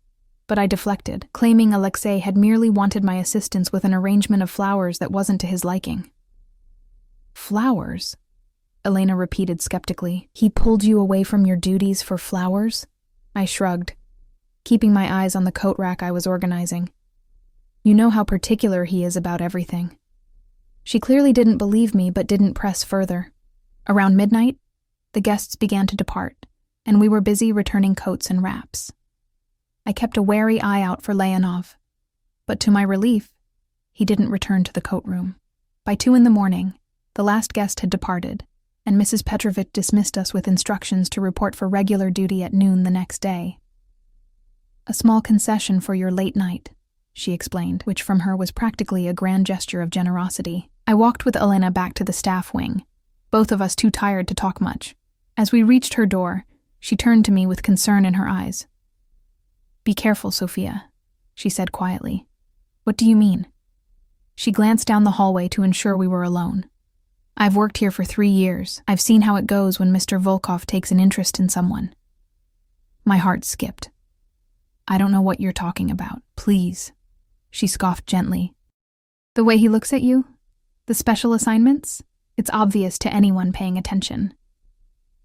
but I deflected, claiming Alexei had merely wanted my assistance with an arrangement of flowers that wasn't to his liking. "Flowers?" Elena repeated skeptically. "He pulled you away from your duties for flowers?" I shrugged, keeping my eyes on the coat rack I was organizing. "You know how particular he is about everything." She clearly didn't believe me but didn't press further. Around midnight, the guests began to depart, and we were busy returning coats and wraps. I kept a wary eye out for Leonov, but to my relief, he didn't return to the coat room. By 2 a.m, the last guest had departed, and Mrs. Petrovich dismissed us with instructions to report for regular duty at noon the next day. "A small concession for your late night," she explained, which from her was practically a grand gesture of generosity. I walked with Elena back to the staff wing, both of us too tired to talk much. As we reached her door, she turned to me with concern in her eyes. "Be careful, Sophia," she said quietly. "What do you mean?" She glanced down the hallway to ensure we were alone. "I've worked here for 3 years. I've seen how it goes when Mr. Volkov takes an interest in someone." My heart skipped. "I don't know what you're talking about. Please," she scoffed gently. "The way he looks at you? The special assignments? It's obvious to anyone paying attention."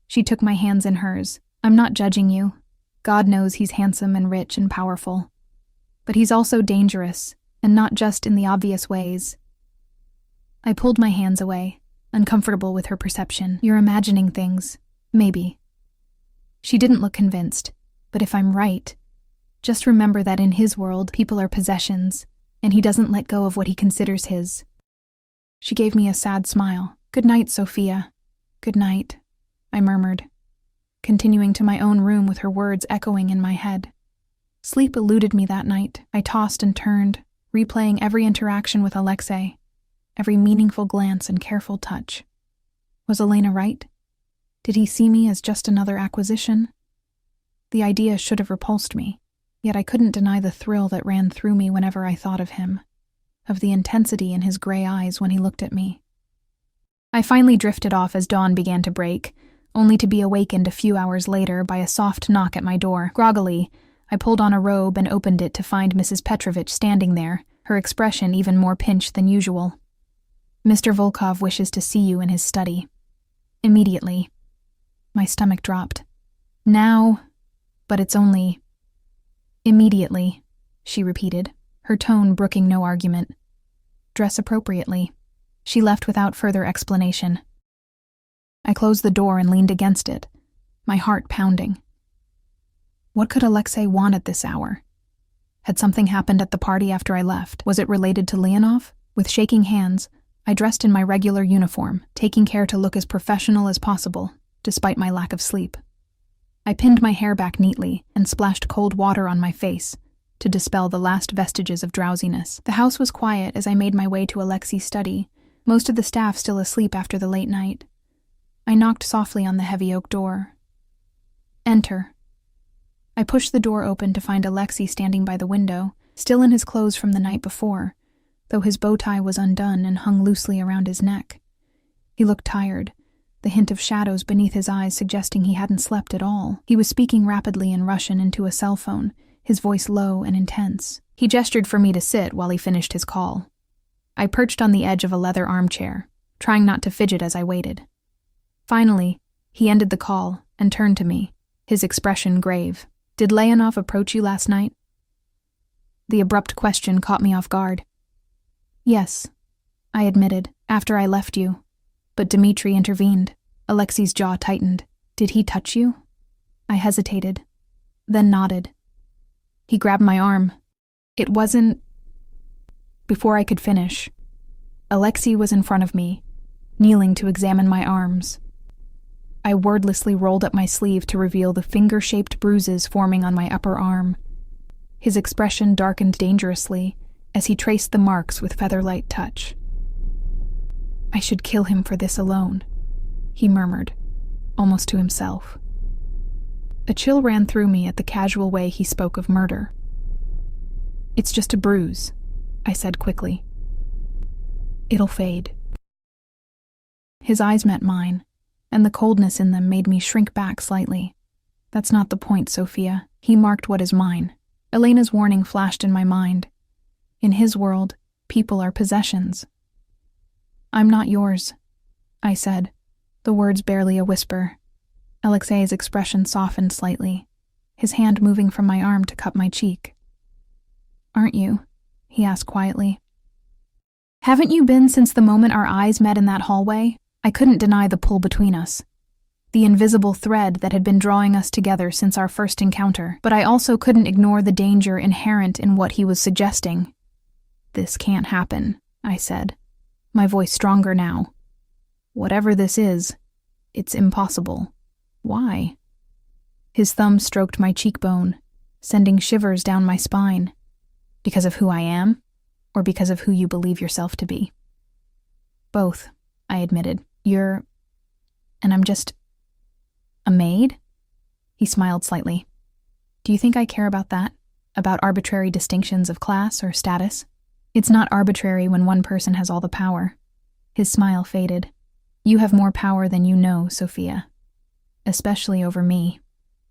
She took my hands in hers. "I'm not judging you. God knows he's handsome and rich and powerful. But he's also dangerous, and not just in the obvious ways." I pulled my hands away, uncomfortable with her perception. "You're imagining things. Maybe." She didn't look convinced, but if I'm right, just remember that in his world, people are possessions, and he doesn't let go of what he considers his. She gave me a sad smile. "Good night, Sophia." "Good night," I murmured, continuing to my own room with her words echoing in my head. Sleep eluded me that night. I tossed and turned, replaying every interaction with Alexei, every meaningful glance and careful touch. Was Elena right? Did he see me as just another acquisition? The idea should have repulsed me, yet I couldn't deny the thrill that ran through me whenever I thought of him, of the intensity in his gray eyes when he looked at me. I finally drifted off as dawn began to break, only to be awakened a few hours later by a soft knock at my door. Groggily, I pulled on a robe and opened it to find Mrs. Petrovich standing there, her expression even more pinched than usual. "Mr. Volkov wishes to see you in his study. Immediately." My stomach dropped. "Now, but it's only—" "Immediately," she repeated, her tone brooking no argument. "Dress appropriately." She left without further explanation. I closed the door and leaned against it, my heart pounding. What could Alexei want at this hour? Had something happened at the party after I left? Was it related to Leonov? With shaking hands, I dressed in my regular uniform, taking care to look as professional as possible, despite my lack of sleep. I pinned my hair back neatly and splashed cold water on my face to dispel the last vestiges of drowsiness. The house was quiet as I made my way to Alexei's study, most of the staff still asleep after the late night. I knocked softly on the heavy oak door. "Enter." I pushed the door open to find Alexei standing by the window, still in his clothes from the night before, though his bow tie was undone and hung loosely around his neck. He looked tired, the hint of shadows beneath his eyes suggesting he hadn't slept at all. He was speaking rapidly in Russian into a cell phone, his voice low and intense. He gestured for me to sit while he finished his call. I perched on the edge of a leather armchair, trying not to fidget as I waited. Finally, he ended the call and turned to me, his expression grave. "Did Leonov approach you last night?" The abrupt question caught me off guard. "Yes," I admitted, "after I left you. But Dmitri intervened." Alexei's jaw tightened. "Did he touch you?" I hesitated, then nodded. He grabbed my arm. "It wasn't—" Before I could finish, Alexei was in front of me, kneeling to examine my arms. I wordlessly rolled up my sleeve to reveal the finger-shaped bruises forming on my upper arm. His expression darkened dangerously as he traced the marks with feather-light touch. "I should kill him for this alone," he murmured, almost to himself. A chill ran through me at the casual way he spoke of murder. "It's just a bruise," I said quickly. "It'll fade." His eyes met mine, and the coldness in them made me shrink back slightly. "That's not the point, Sophia." He marked what is mine. Elena's warning flashed in my mind. In his world, people are possessions. "I'm not yours," I said, the words barely a whisper. Alexei's expression softened slightly, his hand moving from my arm to cup my cheek. "Aren't you?" he asked quietly. "Haven't you been since the moment our eyes met in that hallway?" I couldn't deny the pull between us, the invisible thread that had been drawing us together since our first encounter, but I also couldn't ignore the danger inherent in what he was suggesting. "This can't happen," I said, my voice stronger now. "Whatever this is, it's impossible." "Why?" His thumb stroked my cheekbone, sending shivers down my spine. "Because of who I am, or because of who you believe yourself to be?" "Both," I admitted. And I'm just a maid?" He smiled slightly. "Do you think I care about that? About arbitrary distinctions of class or status? It's not arbitrary when one person has all the power." His smile faded. "You have more power than you know, Sophia. Especially over me."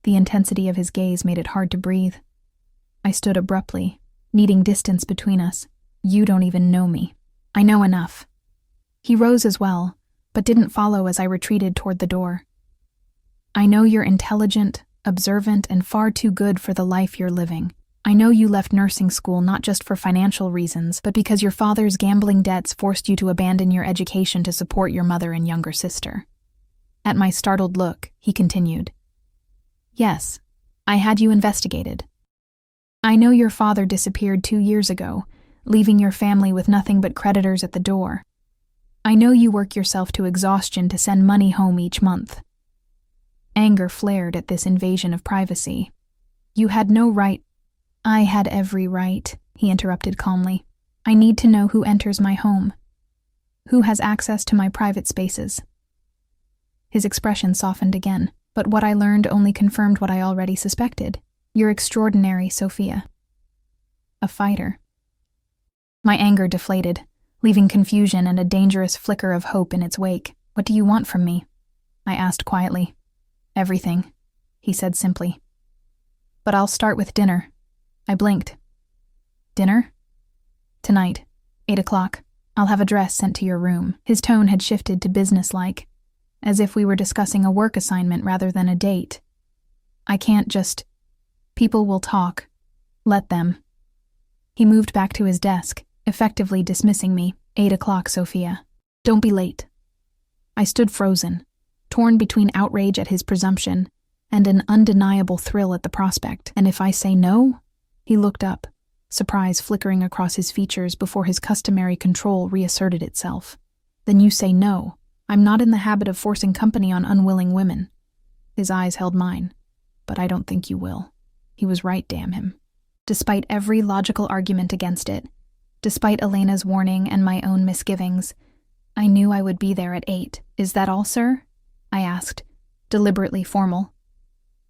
The intensity of his gaze made it hard to breathe. I stood abruptly, needing distance between us. "You don't even know me." "I know enough." He rose as well, but didn't follow as I retreated toward the door. "I know you're intelligent, observant, and far too good for the life you're living. I know you left nursing school not just for financial reasons, but because your father's gambling debts forced you to abandon your education to support your mother and younger sister." At my startled look, he continued. "Yes, I had you investigated. I know your father disappeared 2 years ago, leaving your family with nothing but creditors at the door. I know you work yourself to exhaustion to send money home each month." Anger flared at this invasion of privacy. "You had no right—" "I had every right," he interrupted calmly. "I need to know who enters my home, who has access to my private spaces." His expression softened again, but what I learned only confirmed what I already suspected. "You're extraordinary, Sophia. A fighter." My anger deflated, leaving confusion and a dangerous flicker of hope in its wake. "What do you want from me?" I asked quietly. "Everything," he said simply. "But I'll start with dinner." I blinked. "Dinner?" "Tonight, 8 o'clock. I'll have a dress sent to your room." His tone had shifted to businesslike, as if we were discussing a work assignment rather than a date. "I can't just— People will talk. Let them." He moved back to his desk, effectively dismissing me. 8 o'clock, Sophia. Don't be late." I stood frozen, torn between outrage at his presumption and an undeniable thrill at the prospect. "And if I say no?" He looked up, surprise flickering across his features before his customary control reasserted itself. "Then you say no. I'm not in the habit of forcing company on unwilling women." His eyes held mine. "But I don't think you will." He was right, damn him. Despite every logical argument against it, despite Elena's warning and my own misgivings, I knew I would be there at 8. "Is that all, sir?" I asked, deliberately formal.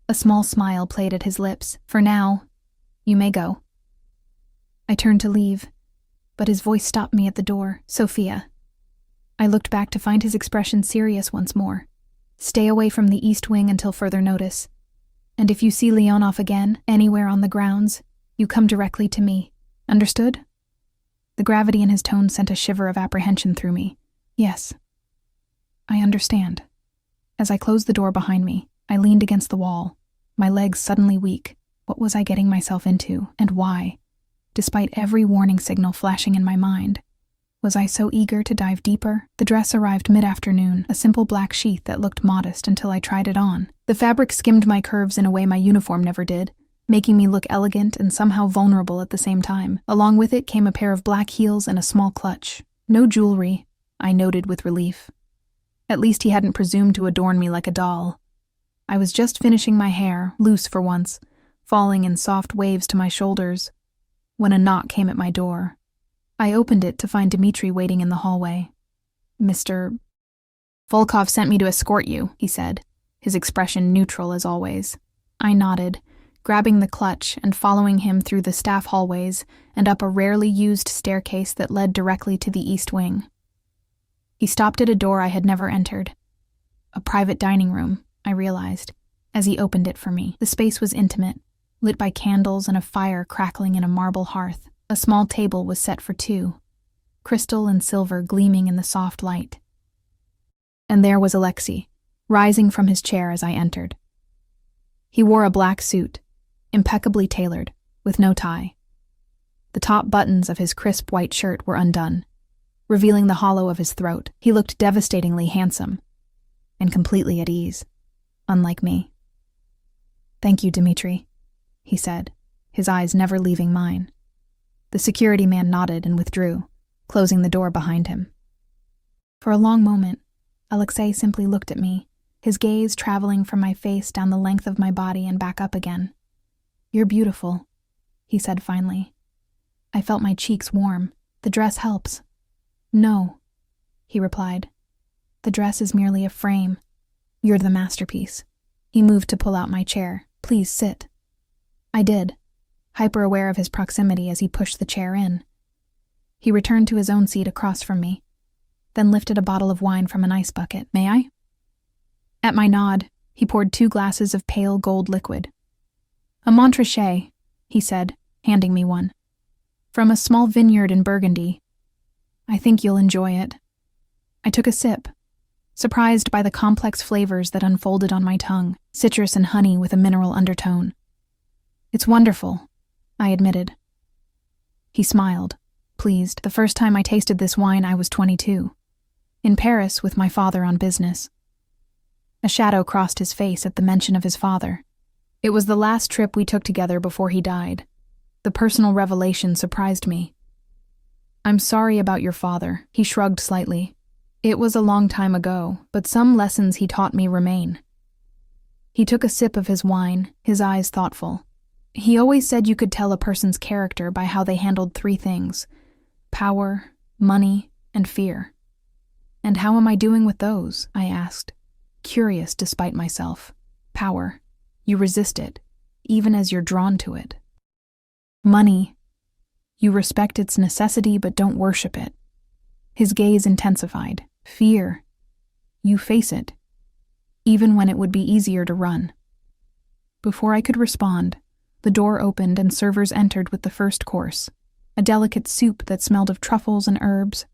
A small smile played at his lips. "For now, you may go." I turned to leave, but his voice stopped me at the door. "Sophia." I looked back to find his expression serious once more. Stay away from the East Wing until further notice. And if you see Leonov again, anywhere on the grounds, you come directly to me. Understood? The gravity in his tone sent a shiver of apprehension through me. Yes. I understand. As I closed the door behind me, I leaned against the wall, my legs suddenly weak. What was I getting myself into, and why? Despite every warning signal flashing in my mind, was I so eager to dive deeper? The dress arrived mid-afternoon, a simple black sheath that looked modest until I tried it on. The fabric skimmed my curves in a way my uniform never did, making me look elegant and somehow vulnerable at the same time. Along with it came a pair of black heels and a small clutch. No jewelry, I noted with relief. At least he hadn't presumed to adorn me like a doll. I was just finishing my hair, loose for once, falling in soft waves to my shoulders, when a knock came at my door. I opened it to find Dmitri waiting in the hallway. Mr. Volkov sent me to escort you, he said, his expression neutral as always. I nodded, grabbing the clutch and following him through the staff hallways and up a rarely used staircase that led directly to the East Wing. He stopped at a door I had never entered. A private dining room, I realized, as he opened it for me. The space was intimate, lit by candles and a fire crackling in a marble hearth. A small table was set for two, crystal and silver gleaming in the soft light. And there was Alexei, rising from his chair as I entered. He wore a black suit, impeccably tailored, with no tie. The top buttons of his crisp white shirt were undone, revealing the hollow of his throat. He looked devastatingly handsome, and completely at ease, unlike me. "Thank you, Dmitri," he said, his eyes never leaving mine. The security man nodded and withdrew, closing the door behind him. For a long moment, Alexei simply looked at me, his gaze traveling from my face down the length of my body and back up again. "You're beautiful," he said finally. I felt my cheeks warm. "The dress helps." "No," he replied. "The dress is merely a frame. You're the masterpiece." He moved to pull out my chair. "Please sit." I did, hyper-aware of his proximity as he pushed the chair in. He returned to his own seat across from me, then lifted a bottle of wine from an ice bucket. "May I?" At my nod, he poured 2 glasses of pale gold liquid. "A Montrachet," he said, handing me one. "From a small vineyard in Burgundy. I think you'll enjoy it." I took a sip, surprised by the complex flavors that unfolded on my tongue, citrus and honey with a mineral undertone. "It's wonderful," I admitted. He smiled, pleased. "The first time I tasted this wine I was 22, in Paris with my father on business." A shadow crossed his face at the mention of his father. It was the last trip we took together before he died. The personal revelation surprised me. "I'm sorry about your father," he shrugged slightly. "It was a long time ago, but some lessons he taught me remain." He took a sip of his wine, his eyes thoughtful. "He always said you could tell a person's character by how they handled 3 things: power, money, and fear." "And how am I doing with those?" I asked, curious despite myself. "Power. You resist it, even as you're drawn to it. Money. You respect its necessity but don't worship it." His gaze intensified. "Fear. You face it, even when it would be easier to run." Before I could respond, the door opened and servers entered with the first course, a delicate soup that smelled of truffles and herbs.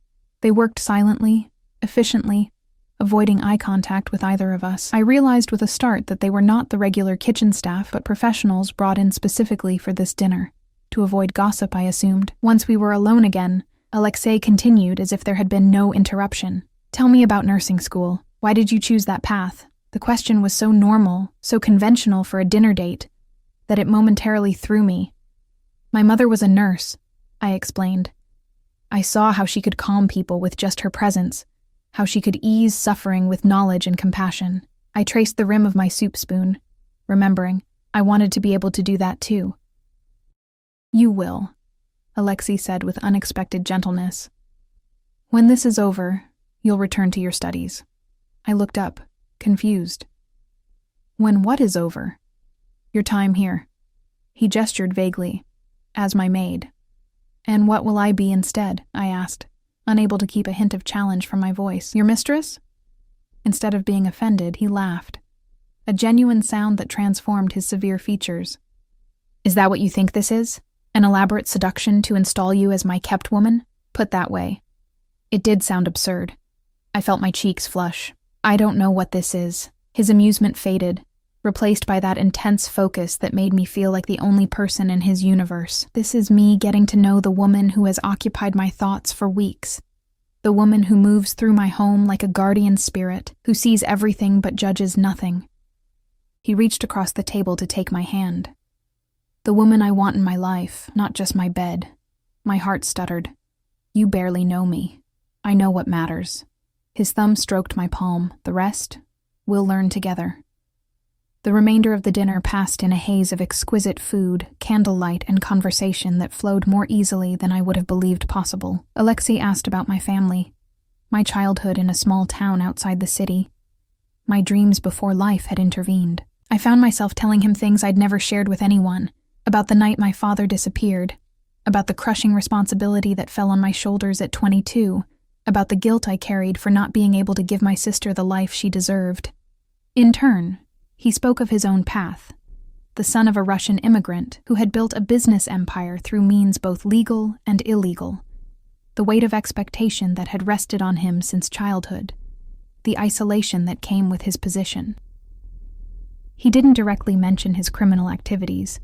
They worked silently, efficiently, avoiding eye contact with either of us. I realized with a start that they were not the regular kitchen staff but professionals brought in specifically for this dinner. To avoid gossip, I assumed. Once we were alone again, Alexei continued as if there had been no interruption. "Tell me about nursing school. Why did you choose that path?" The question was so normal, so conventional for a dinner date, that it momentarily threw me. "My mother was a nurse," I explained. "I saw how she could calm people with just her presence, how she could ease suffering with knowledge and compassion." I traced the rim of my soup spoon, remembering I wanted to be able to do that too. "You will," Alexei said with unexpected gentleness. "When this is over, you'll return to your studies." I looked up, confused. "When what is over?" "Your time here." He gestured vaguely. "As my maid." "And what will I be instead?" I asked. unable to keep a hint of challenge from my voice. Your mistress? Instead of being offended, he laughed, a genuine sound that transformed his severe features. Is that what you think this is? An elaborate seduction to install you as my kept woman? Put that way. It did sound absurd. I felt my cheeks flush. I don't know what this is. His amusement faded, replaced by that intense focus that made me feel like the only person in his universe. This is me getting to know the woman who has occupied my thoughts for weeks. The woman who moves through my home like a guardian spirit, who sees everything but judges nothing. He reached across the table to take my hand. The woman I want in my life, not just my bed. My heart stuttered. You barely know me. I know what matters. His thumb stroked my palm. The rest, we'll learn together. The remainder of the dinner passed in a haze of exquisite food, candlelight, and conversation that flowed more easily than I would have believed possible. Alexei asked about my family, my childhood in a small town outside the city. My dreams before life had intervened. I found myself telling him things I'd never shared with anyone, about the night my father disappeared, about the crushing responsibility that fell on my shoulders at 22, about the guilt I carried for not being able to give my sister the life she deserved. In turn, he spoke of his own path, the son of a Russian immigrant who had built a business empire through means both legal and illegal, the weight of expectation that had rested on him since childhood, the isolation that came with his position. He didn't directly mention his criminal activities,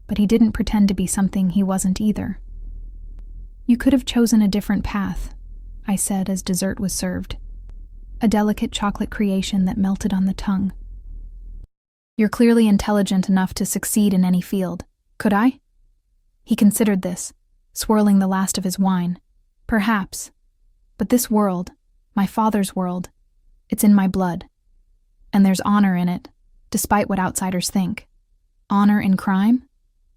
but he didn't pretend to be something he wasn't either. You could have chosen a different path, I said as dessert was served, a delicate chocolate creation that melted on the tongue. You're clearly intelligent enough to succeed in any field. Could I? He considered this, swirling the last of his wine. Perhaps. But this world, my father's world, it's in my blood. And there's honor in it, despite what outsiders think. Honor in crime?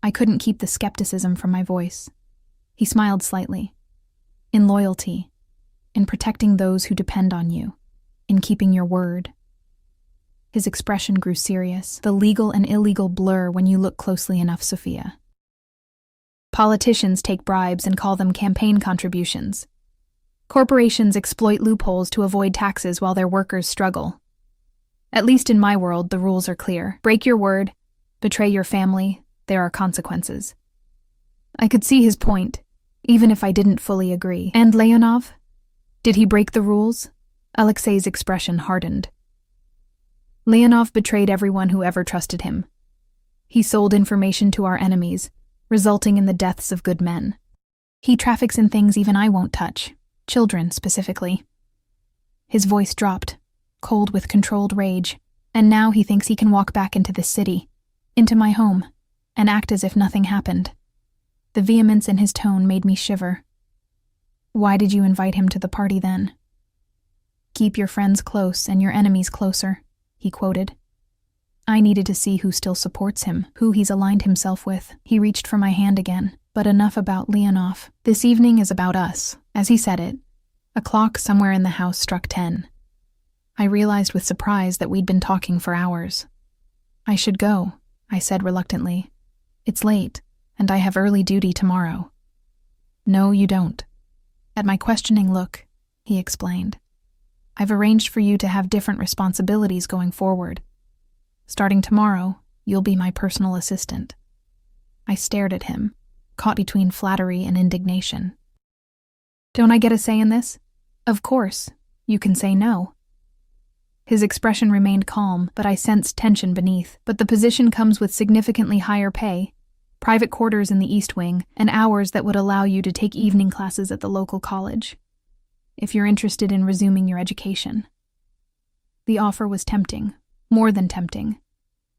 I couldn't keep the skepticism from my voice. He smiled slightly. In loyalty, in protecting those who depend on you, in keeping your word. His expression grew serious, the legal and illegal blur when you look closely enough, Sophia. Politicians take bribes and call them campaign contributions. Corporations exploit loopholes to avoid taxes while their workers struggle. At least in my world, the rules are clear. Break your word, betray your family, there are consequences. I could see his point, even if I didn't fully agree. And Leonov? Did he break the rules? Alexei's expression hardened. Leonov betrayed everyone who ever trusted him. He sold information to our enemies, resulting in the deaths of good men. He traffics in things even I won't touch, children specifically. His voice dropped, cold with controlled rage, and now he thinks he can walk back into this city, into my home, and act as if nothing happened. The vehemence in his tone made me shiver. Why did you invite him to the party then? Keep your friends close and your enemies closer, he quoted. I needed to see who still supports him, who he's aligned himself with. He reached for my hand again. But enough about Leonov. This evening is about us. As he said it, a clock somewhere in the house struck 10. I realized with surprise that we'd been talking for hours. I should go, I said reluctantly. It's late, and I have early duty tomorrow. No, you don't. At my questioning look, he explained. I've arranged for you to have different responsibilities going forward. Starting tomorrow, you'll be my personal assistant. I stared at him, caught between flattery and indignation. Don't I get a say in this? Of course, you can say no. His expression remained calm, but I sensed tension beneath. But the position comes with significantly higher pay, private quarters in the East Wing, and hours that would allow you to take evening classes at the local college, if you're interested in resuming your education. The offer was tempting, more than tempting.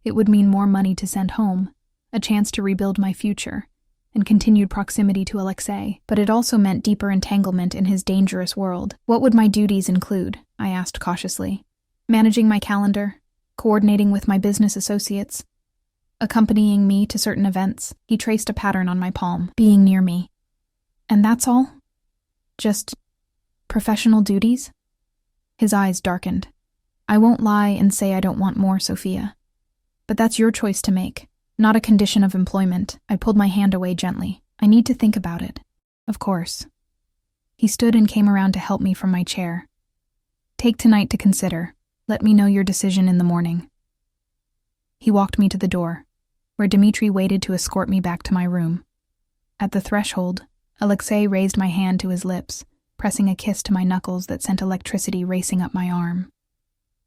It would mean more money to send home, a chance to rebuild my future, and continued proximity to Alexei, but it also meant deeper entanglement in his dangerous world. What would my duties include? I asked cautiously. Managing my calendar, coordinating with my business associates, accompanying me to certain events. He traced a pattern on my palm, being near me. And that's all? Just professional duties? His eyes darkened. I won't lie and say I don't want more, Sophia. But that's your choice to make, not a condition of employment. I pulled my hand away gently. I need to think about it. Of course. He stood and came around to help me from my chair. "Take tonight to consider. Let me know your decision in the morning." He walked me to the door, where Dmitri waited to escort me back to my room. At the threshold, Alexei raised my hand to his lips, pressing a kiss to my knuckles that sent electricity racing up my arm.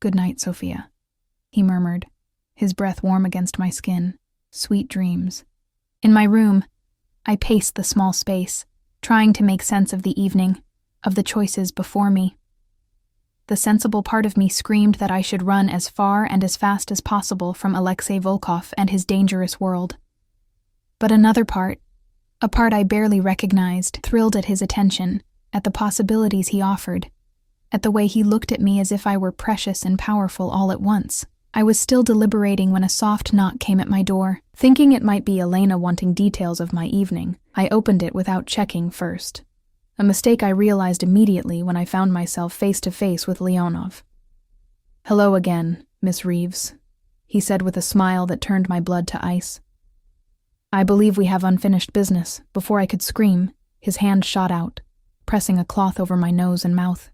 "Good night, Sophia," he murmured, his breath warm against my skin. "Sweet dreams." In my room, I paced the small space, trying to make sense of the evening, of the choices before me. The sensible part of me screamed that I should run as far and as fast as possible from Alexei Volkov and his dangerous world. But another part, a part I barely recognized, thrilled at his attention, at the possibilities he offered, at the way he looked at me as if I were precious and powerful all at once. I was still deliberating when a soft knock came at my door. Thinking it might be Elena wanting details of my evening, I opened it without checking first. A mistake I realized immediately when I found myself face to face with Leonov. "Hello again, Miss Reeves," he said with a smile that turned my blood to ice. "I believe we have unfinished business." Before I could scream, his hand shot out, pressing a cloth over my nose and mouth.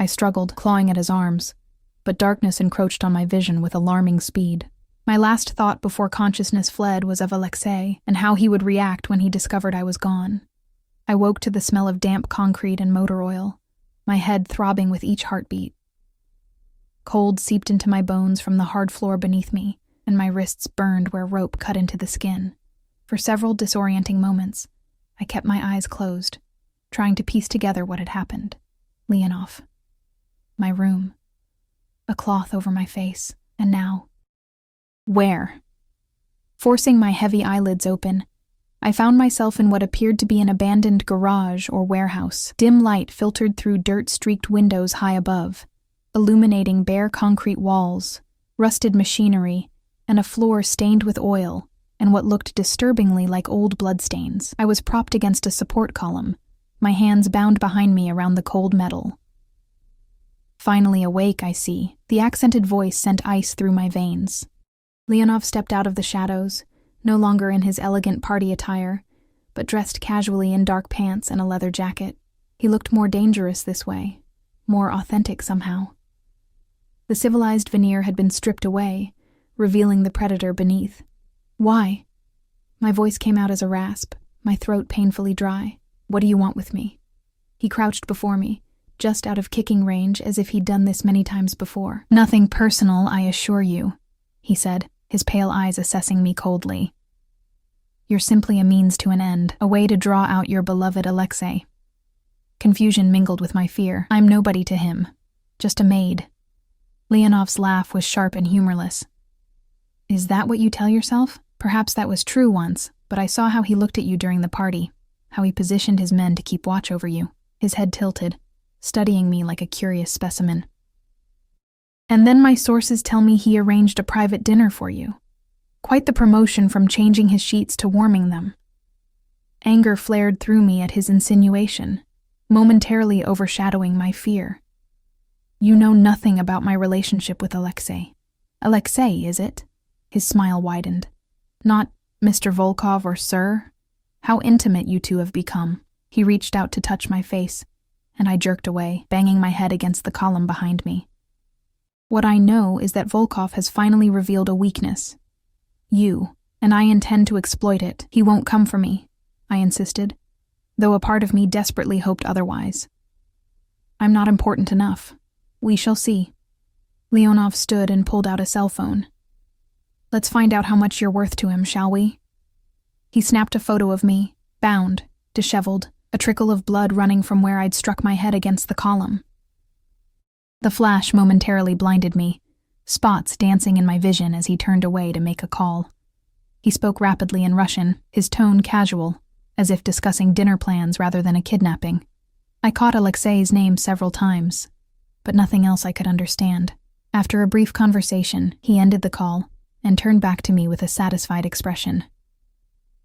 I struggled, clawing at his arms, but darkness encroached on my vision with alarming speed. My last thought before consciousness fled was of Alexei and how he would react when he discovered I was gone. I woke to the smell of damp concrete and motor oil, my head throbbing with each heartbeat. Cold seeped into my bones from the hard floor beneath me, and my wrists burned where rope cut into the skin. For several disorienting moments, I kept my eyes closed, trying to piece together what had happened. Leonov. My room. A cloth over my face, and now... Where? Forcing my heavy eyelids open, I found myself in what appeared to be an abandoned garage or warehouse. Dim light filtered through dirt-streaked windows high above, illuminating bare concrete walls, rusted machinery, and a floor stained with oil and what looked disturbingly like old bloodstains. I was propped against a support column, my hands bound behind me around the cold metal. Finally awake, I see. The accented voice sent ice through my veins. Leonov stepped out of the shadows, no longer in his elegant party attire, but dressed casually in dark pants and a leather jacket. He looked more dangerous this way, more authentic somehow. The civilized veneer had been stripped away, revealing the predator beneath. "Why?" My voice came out as a rasp, my throat painfully dry. "What do you want with me?" He crouched before me, just out of kicking range, as if he'd done this many times before. "Nothing personal, I assure you," he said, his pale eyes assessing me coldly. "You're simply a means to an end, a way to draw out your beloved Alexei." Confusion mingled with my fear. I'm nobody to him, just a maid. Leonov's laugh was sharp and humorless. "Is that what you tell yourself? Perhaps that was true once, but I saw how he looked at you during the party, how he positioned his men to keep watch over you." His head tilted, studying me like a curious specimen. "And then my sources tell me he arranged a private dinner for you. Quite the promotion from changing his sheets to warming them." Anger flared through me at his insinuation, momentarily overshadowing my fear. "You know nothing about my relationship with Alexei." "Alexei, is it?" His smile widened. "Not Mr. Volkov or Sir? How intimate you two have become." He reached out to touch my face, and I jerked away, banging my head against the column behind me. "What I know is that Volkov has finally revealed a weakness. You, and I intend to exploit it. He won't come for me," I insisted, though a part of me desperately hoped otherwise. "I'm not important enough. We shall see." Leonov stood and pulled out a cell phone. "Let's find out how much you're worth to him, shall we?" He snapped a photo of me, bound, disheveled, a trickle of blood running from where I'd struck my head against the column. The flash momentarily blinded me, spots dancing in my vision as he turned away to make a call. He spoke rapidly in Russian, his tone casual, as if discussing dinner plans rather than a kidnapping. I caught Alexei's name several times, but nothing else I could understand. After a brief conversation, he ended the call and turned back to me with a satisfied expression.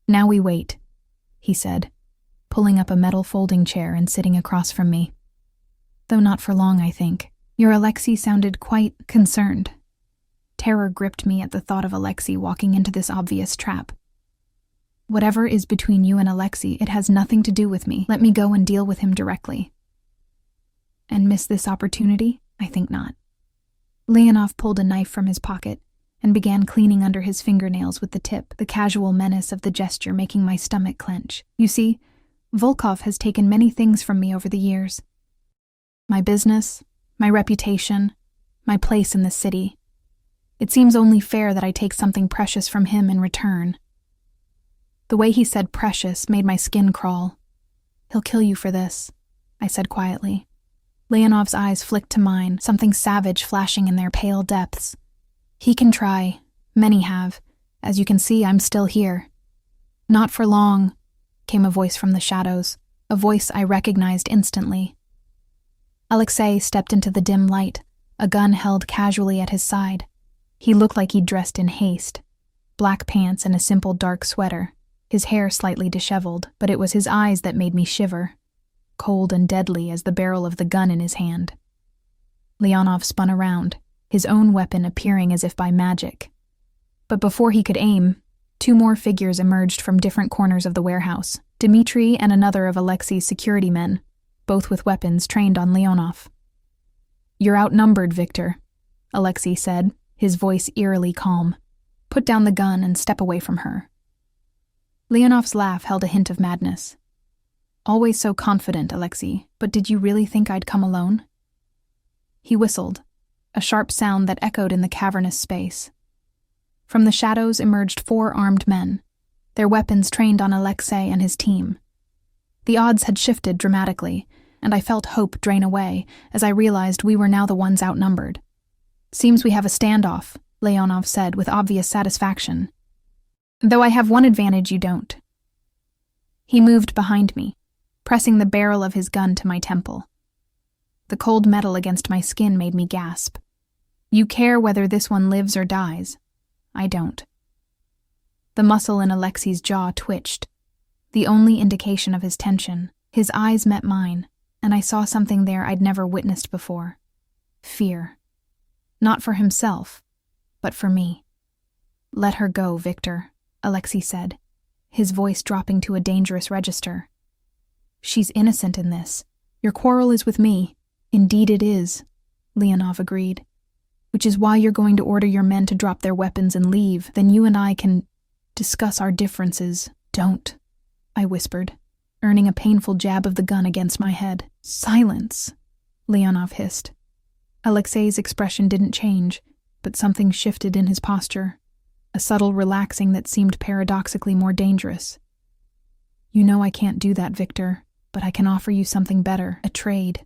"Now we wait," he said, pulling up a metal folding chair and sitting across from me. "Though not for long, I think. Your Alexei sounded quite concerned." Terror gripped me at the thought of Alexei walking into this obvious trap. Whatever is between you and Alexei, it has nothing to do with me. Let me go and deal with him directly. And miss this opportunity? I think not. Leonov pulled a knife from his pocket and began cleaning under his fingernails with the tip, the casual menace of the gesture making my stomach clench. You see, Volkov has taken many things from me over the years. My business, my reputation, my place in the city. It seems only fair that I take something precious from him in return. The way he said precious made my skin crawl. He'll kill you for this, I said quietly. Leonov's eyes flicked to mine, something savage flashing in their pale depths. He can try. Many have. As you can see, I'm still here. Not for long, came a voice from the shadows, a voice I recognized instantly. Alexei stepped into the dim light, a gun held casually at his side. He looked like he'd dressed in haste. Black pants and a simple dark sweater, his hair slightly disheveled, but it was his eyes that made me shiver, cold and deadly as the barrel of the gun in his hand. Leonov spun around, his own weapon appearing as if by magic. But before he could aim, two more figures emerged from different corners of the warehouse, Dmitri and another of Alexei's security men, both with weapons trained on Leonov. You're outnumbered, Victor, Alexei said, his voice eerily calm. Put down the gun and step away from her. Leonov's laugh held a hint of madness. Always so confident, Alexei, but did you really think I'd come alone? He whistled, a sharp sound that echoed in the cavernous space. From the shadows emerged 4 armed men, their weapons trained on Alexei and his team. The odds had shifted dramatically, and I felt hope drain away as I realized we were now the ones outnumbered. Seems we have a standoff, Leonov said with obvious satisfaction. Though I have one advantage you don't. He moved behind me, pressing the barrel of his gun to my temple. The cold metal against my skin made me gasp. You care whether this one lives or dies. I don't. The muscle in Alexei's jaw twitched, the only indication of his tension. His eyes met mine, and I saw something there I'd never witnessed before. Fear. Not for himself, but for me. Let her go, Victor, Alexei said, his voice dropping to a dangerous register. She's innocent in this. Your quarrel is with me. Indeed it is, Leonov agreed. Which is why you're going to order your men to drop their weapons and leave. Then you and I can discuss our differences. Don't, I whispered, earning a painful jab of the gun against my head. Silence, Leonov hissed. Alexei's expression didn't change, but something shifted in his posture, a subtle relaxing that seemed paradoxically more dangerous. You know I can't do that, Victor, but I can offer you something better, a trade.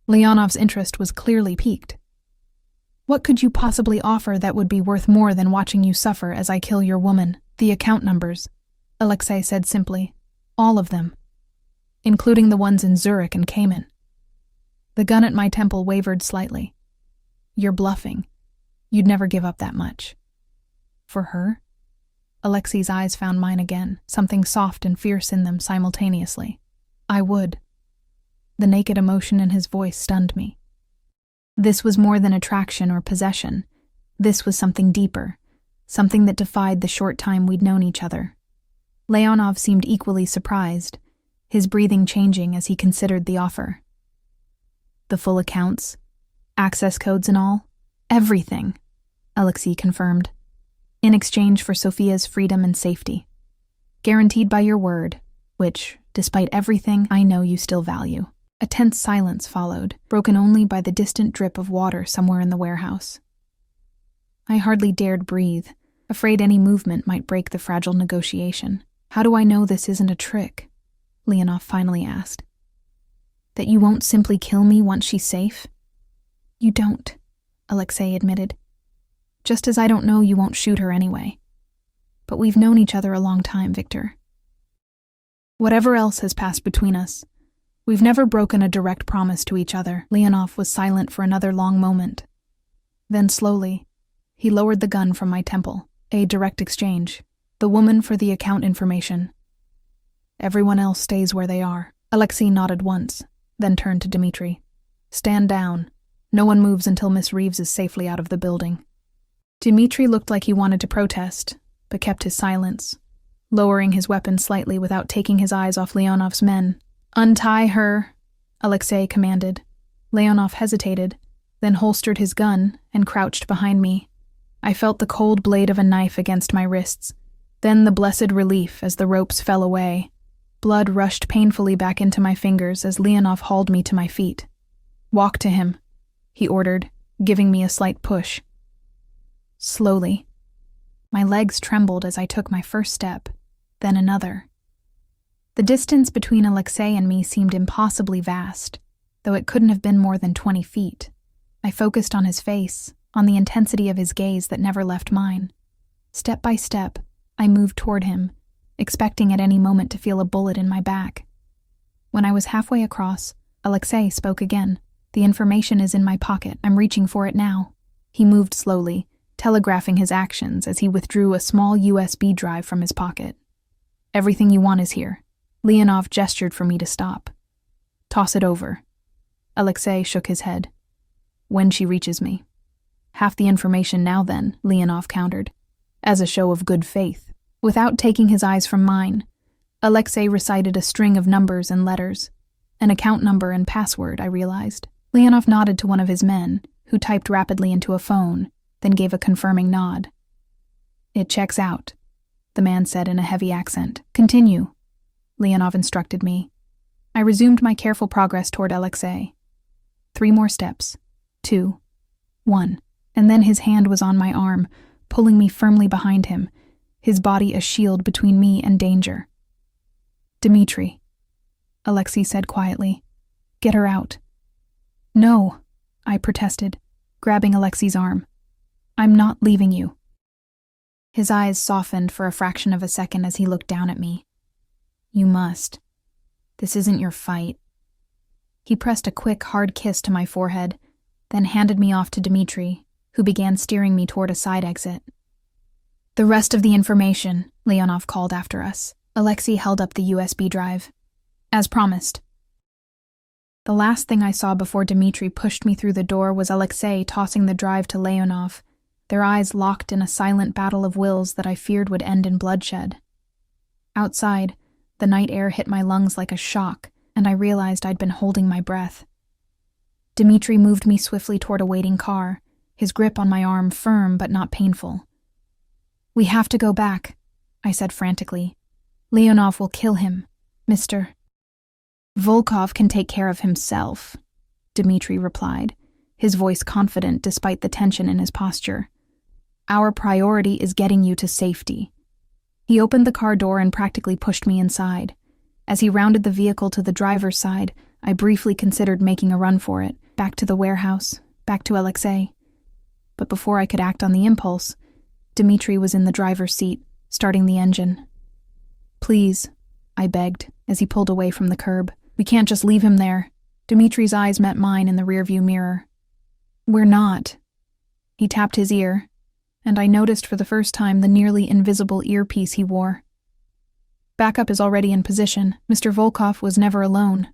Leonov's interest was clearly piqued. What could you possibly offer that would be worth more than watching you suffer as I kill your woman? The account numbers, Alexei said simply. All of them, including the ones in Zurich and Cayman. The gun at my temple wavered slightly. You're bluffing. You'd never give up that much. For her? Alexei's eyes found mine again, something soft and fierce in them simultaneously. I would. The naked emotion in his voice stunned me. This was more than attraction or possession. This was something deeper, something that defied the short time we'd known each other. Leonov seemed equally surprised, his breathing changing as he considered the offer. The full accounts, access codes and all, everything, Alexei confirmed, in exchange for Sophia's freedom and safety. Guaranteed by your word, which, despite everything, I know you still value. A tense silence followed, broken only by the distant drip of water somewhere in the warehouse. I hardly dared breathe, afraid any movement might break the fragile negotiation. How do I know this isn't a trick? Leonov finally asked. That you won't simply kill me once she's safe? You don't, Alexei admitted. Just as I don't know you won't shoot her anyway. But we've known each other a long time, Victor. Whatever else has passed between us, we've never broken a direct promise to each other. Leonov was silent for another long moment. Then slowly, he lowered the gun from my temple. A direct exchange. The woman for the account information. Everyone else stays where they are. Alexei nodded once, then turned to Dmitri. Stand down. No one moves until Miss Reeves is safely out of the building. Dmitri looked like he wanted to protest, but kept his silence. lowering his weapon slightly without taking his eyes off Leonov's men. "Untie her," Alexei commanded. Leonov hesitated, then holstered his gun and crouched behind me. I felt the cold blade of a knife against my wrists, then the blessed relief as the ropes fell away. Blood rushed painfully back into my fingers as Leonov hauled me to my feet. "Walk to him," he ordered, giving me a slight push. Slowly. My legs trembled as I took my first step, then another. The distance between Alexei and me seemed impossibly vast, though it couldn't have been more than 20 feet. I focused on his face, on the intensity of his gaze that never left mine. Step by step, I moved toward him, expecting at any moment to feel a bullet in my back. When I was halfway across, Alexei spoke again. "The information is in my pocket. I'm reaching for it now." He moved slowly, telegraphing his actions as he withdrew a small USB drive from his pocket. "Everything you want is here." Leonov gestured for me to stop. "Toss it over." Alexei shook his head. "When she reaches me." "Half the information now then," Leonov countered, as a show of good faith. Without taking his eyes from mine, Alexei recited a string of numbers and letters. An account number and password, I realized. Leonov nodded to one of his men, who typed rapidly into a phone, then gave a confirming nod. "It checks out," the man said in a heavy accent. "Continue," Leonov instructed me. I resumed my careful progress toward Alexei. 3 more steps. 2. 1. And then his hand was on my arm, pulling me firmly behind him, his body a shield between me and danger. "Dmitri," Alexei said quietly. "Get her out." "No," I protested, grabbing Alexei's arm. "I'm not leaving you." His eyes softened for a fraction of a second as he looked down at me. "You must. This isn't your fight." He pressed a quick, hard kiss to my forehead, then handed me off to Dmitri, who began steering me toward a side exit. "The rest of the information," Leonov called after us. Alexei held up the USB drive. "As promised." The last thing I saw before Dmitri pushed me through the door was Alexei tossing the drive to Leonov, their eyes locked in a silent battle of wills that I feared would end in bloodshed. Outside, the night air hit my lungs like a shock, and I realized I'd been holding my breath. Dmitri moved me swiftly toward a waiting car, his grip on my arm firm but not painful. "We have to go back," I said frantically. "Leonov will kill him, Mr. Volkov can take care of himself," Dmitri replied, his voice confident despite the tension in his posture. "Our priority is getting you to safety." He opened the car door and practically pushed me inside. As he rounded the vehicle to the driver's side, I briefly considered making a run for it, back to the warehouse, back to Alexei. But before I could act on the impulse, Dmitri was in the driver's seat, starting the engine. "Please," I begged, as he pulled away from the curb. "We can't just leave him there." Dmitri's eyes met mine in the rearview mirror. "We're not." He tapped his ear, and I noticed for the first time the nearly invisible earpiece he wore. "Backup is already in position. Mr. Volkov was never alone."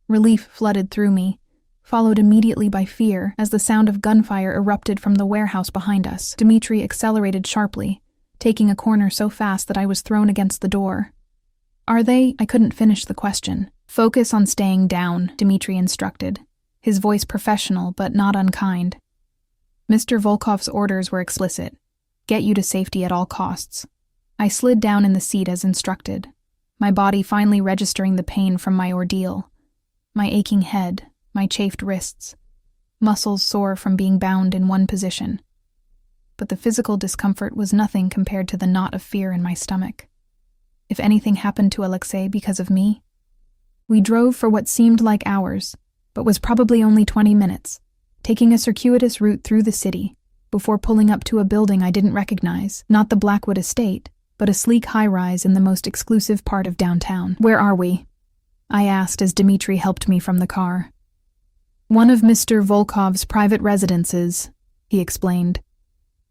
Relief flooded through me, followed immediately by fear as the sound of gunfire erupted from the warehouse behind us. Dmitri accelerated sharply, taking a corner so fast that I was thrown against the door. "Are they?" I couldn't finish the question. "Focus on staying down," Dmitri instructed, his voice professional but not unkind. Mr. Volkov's orders were explicit. Get you to safety at all costs. I slid down in the seat as instructed, my body finally registering the pain from my ordeal. My aching head, my chafed wrists, muscles sore from being bound in one position. But the physical discomfort was nothing compared to the knot of fear in my stomach. If anything happened to Alexei because of me? We drove for what seemed like hours, but was probably only 20 minutes, taking a circuitous route through the city, before pulling up to a building I didn't recognize, not the Blackwood estate, but a sleek high-rise in the most exclusive part of downtown. "Where are we?" I asked as Dmitri helped me from the car. "One of Mr. Volkov's private residences," he explained,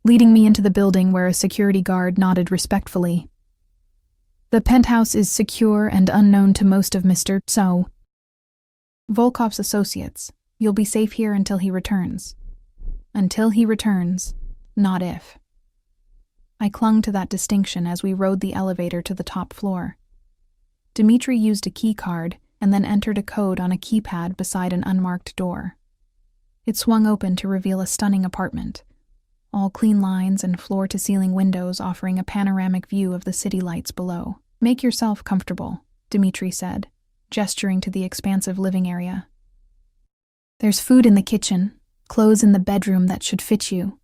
leading me into the building where a security guard nodded respectfully. "The penthouse is secure and unknown to most of Mr. So. Volkov's associates. You'll be safe here until he returns." Until he returns, not if. I clung to that distinction as we rode the elevator to the top floor. Dmitri used a key card and then entered a code on a keypad beside an unmarked door. It swung open to reveal a stunning apartment, all clean lines and floor-to-ceiling windows offering a panoramic view of the city lights below. "Make yourself comfortable," Dmitri said, gesturing to the expansive living area. "There's food in the kitchen, clothes in the bedroom that should fit you."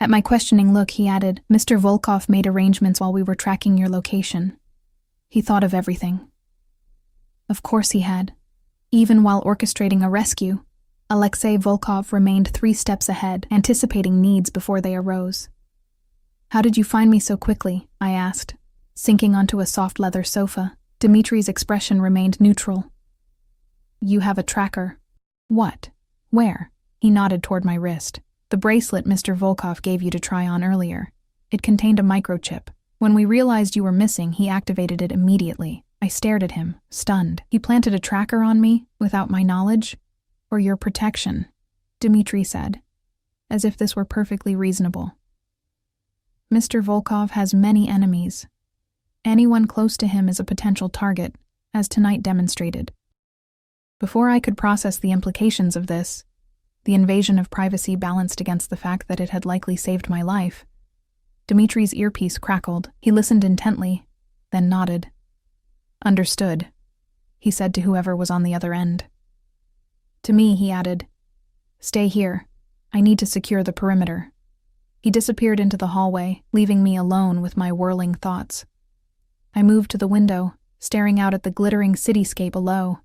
At my questioning look, he added, "Mr. Volkov made arrangements while we were tracking your location. He thought of everything." Of course he had. Even while orchestrating a rescue, Alexei Volkov remained 3 steps ahead, anticipating needs before they arose. "How did you find me so quickly?" I asked, sinking onto a soft leather sofa. Dmitri's expression remained neutral. "You have a tracker." "What? Where?" He nodded toward my wrist. "The bracelet Mr. Volkov gave you to try on earlier. It contained a microchip. When we realized you were missing, he activated it immediately." I stared at him, stunned. "He planted a tracker on me, without my knowledge? Or your protection?" Dmitri said, as if this were perfectly reasonable. "Mr. Volkov has many enemies. Anyone close to him is a potential target, as tonight demonstrated." Before I could process the implications of this, the invasion of privacy balanced against the fact that it had likely saved my life, Dmitri's earpiece crackled. He listened intently, then nodded. "Understood," he said to whoever was on the other end. To me, he added, "Stay here. I need to secure the perimeter." He disappeared into the hallway, leaving me alone with my whirling thoughts. I moved to the window, staring out at the glittering cityscape below,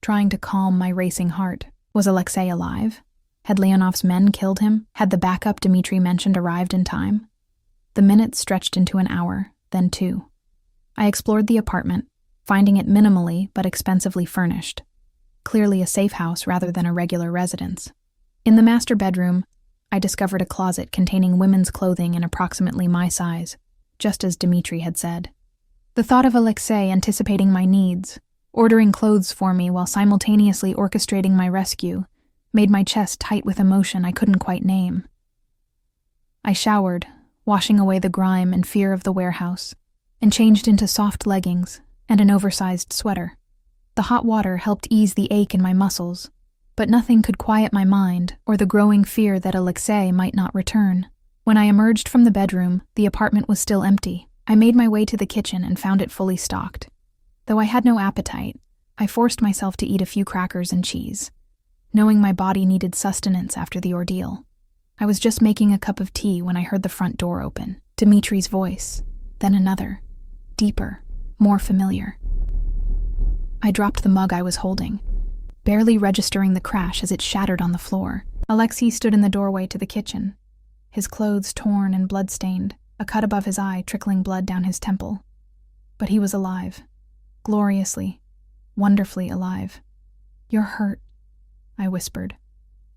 trying to calm my racing heart. Was Alexei alive? Had Leonov's men killed him? Had the backup Dmitri mentioned arrived in time? The minutes stretched into an hour, then 2. I explored the apartment, finding it minimally but expensively furnished. Clearly a safe house rather than a regular residence. In the master bedroom, I discovered a closet containing women's clothing in approximately my size, just as Dmitri had said. The thought of Alexei anticipating my needs, ordering clothes for me while simultaneously orchestrating my rescue, made my chest tight with emotion I couldn't quite name. I showered, washing away the grime and fear of the warehouse, and changed into soft leggings and an oversized sweater. The hot water helped ease the ache in my muscles, but nothing could quiet my mind or the growing fear that Alexei might not return. When I emerged from the bedroom, the apartment was still empty. I made my way to the kitchen and found it fully stocked. Though I had no appetite, I forced myself to eat a few crackers and cheese, knowing my body needed sustenance after the ordeal. I was just making a cup of tea when I heard the front door open. Dmitri's voice, then another, deeper, more familiar. I dropped the mug I was holding, barely registering the crash as it shattered on the floor. Alexei stood in the doorway to the kitchen, his clothes torn and blood-stained, a cut above his eye trickling blood down his temple. But he was alive, gloriously, wonderfully alive. "You're hurt," I whispered,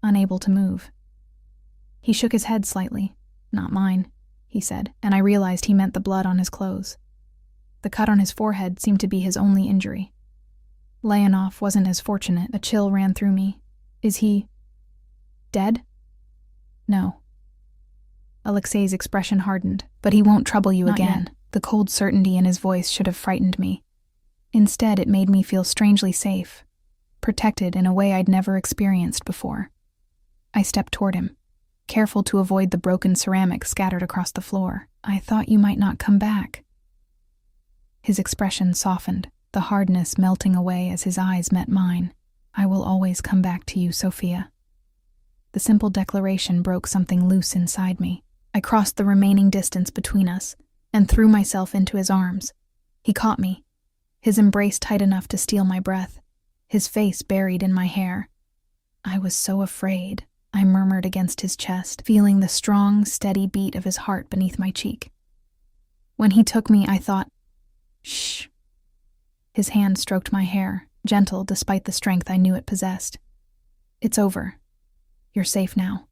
unable to move. He shook his head slightly. "Not mine," he said, and I realized he meant the blood on his clothes. The cut on his forehead seemed to be his only injury. Leonov wasn't as fortunate. A chill ran through me. "Is he dead?" "No." Alexei's expression hardened. "But he won't trouble you again." The cold certainty in his voice should have frightened me. Instead, it made me feel strangely safe, protected in a way I'd never experienced before. I stepped toward him, careful to avoid the broken ceramic scattered across the floor. "I thought you might not come back." His expression softened, the hardness melting away as his eyes met mine. "I will always come back to you, Sophia." The simple declaration broke something loose inside me. I crossed the remaining distance between us and threw myself into his arms. He caught me, his embrace tight enough to steal my breath, his face buried in my hair. "I was so afraid," I murmured against his chest, feeling the strong, steady beat of his heart beneath my cheek. When he took me, I thought, "Shh." His hand stroked my hair, gentle despite the strength I knew it possessed. "It's over. You're safe now."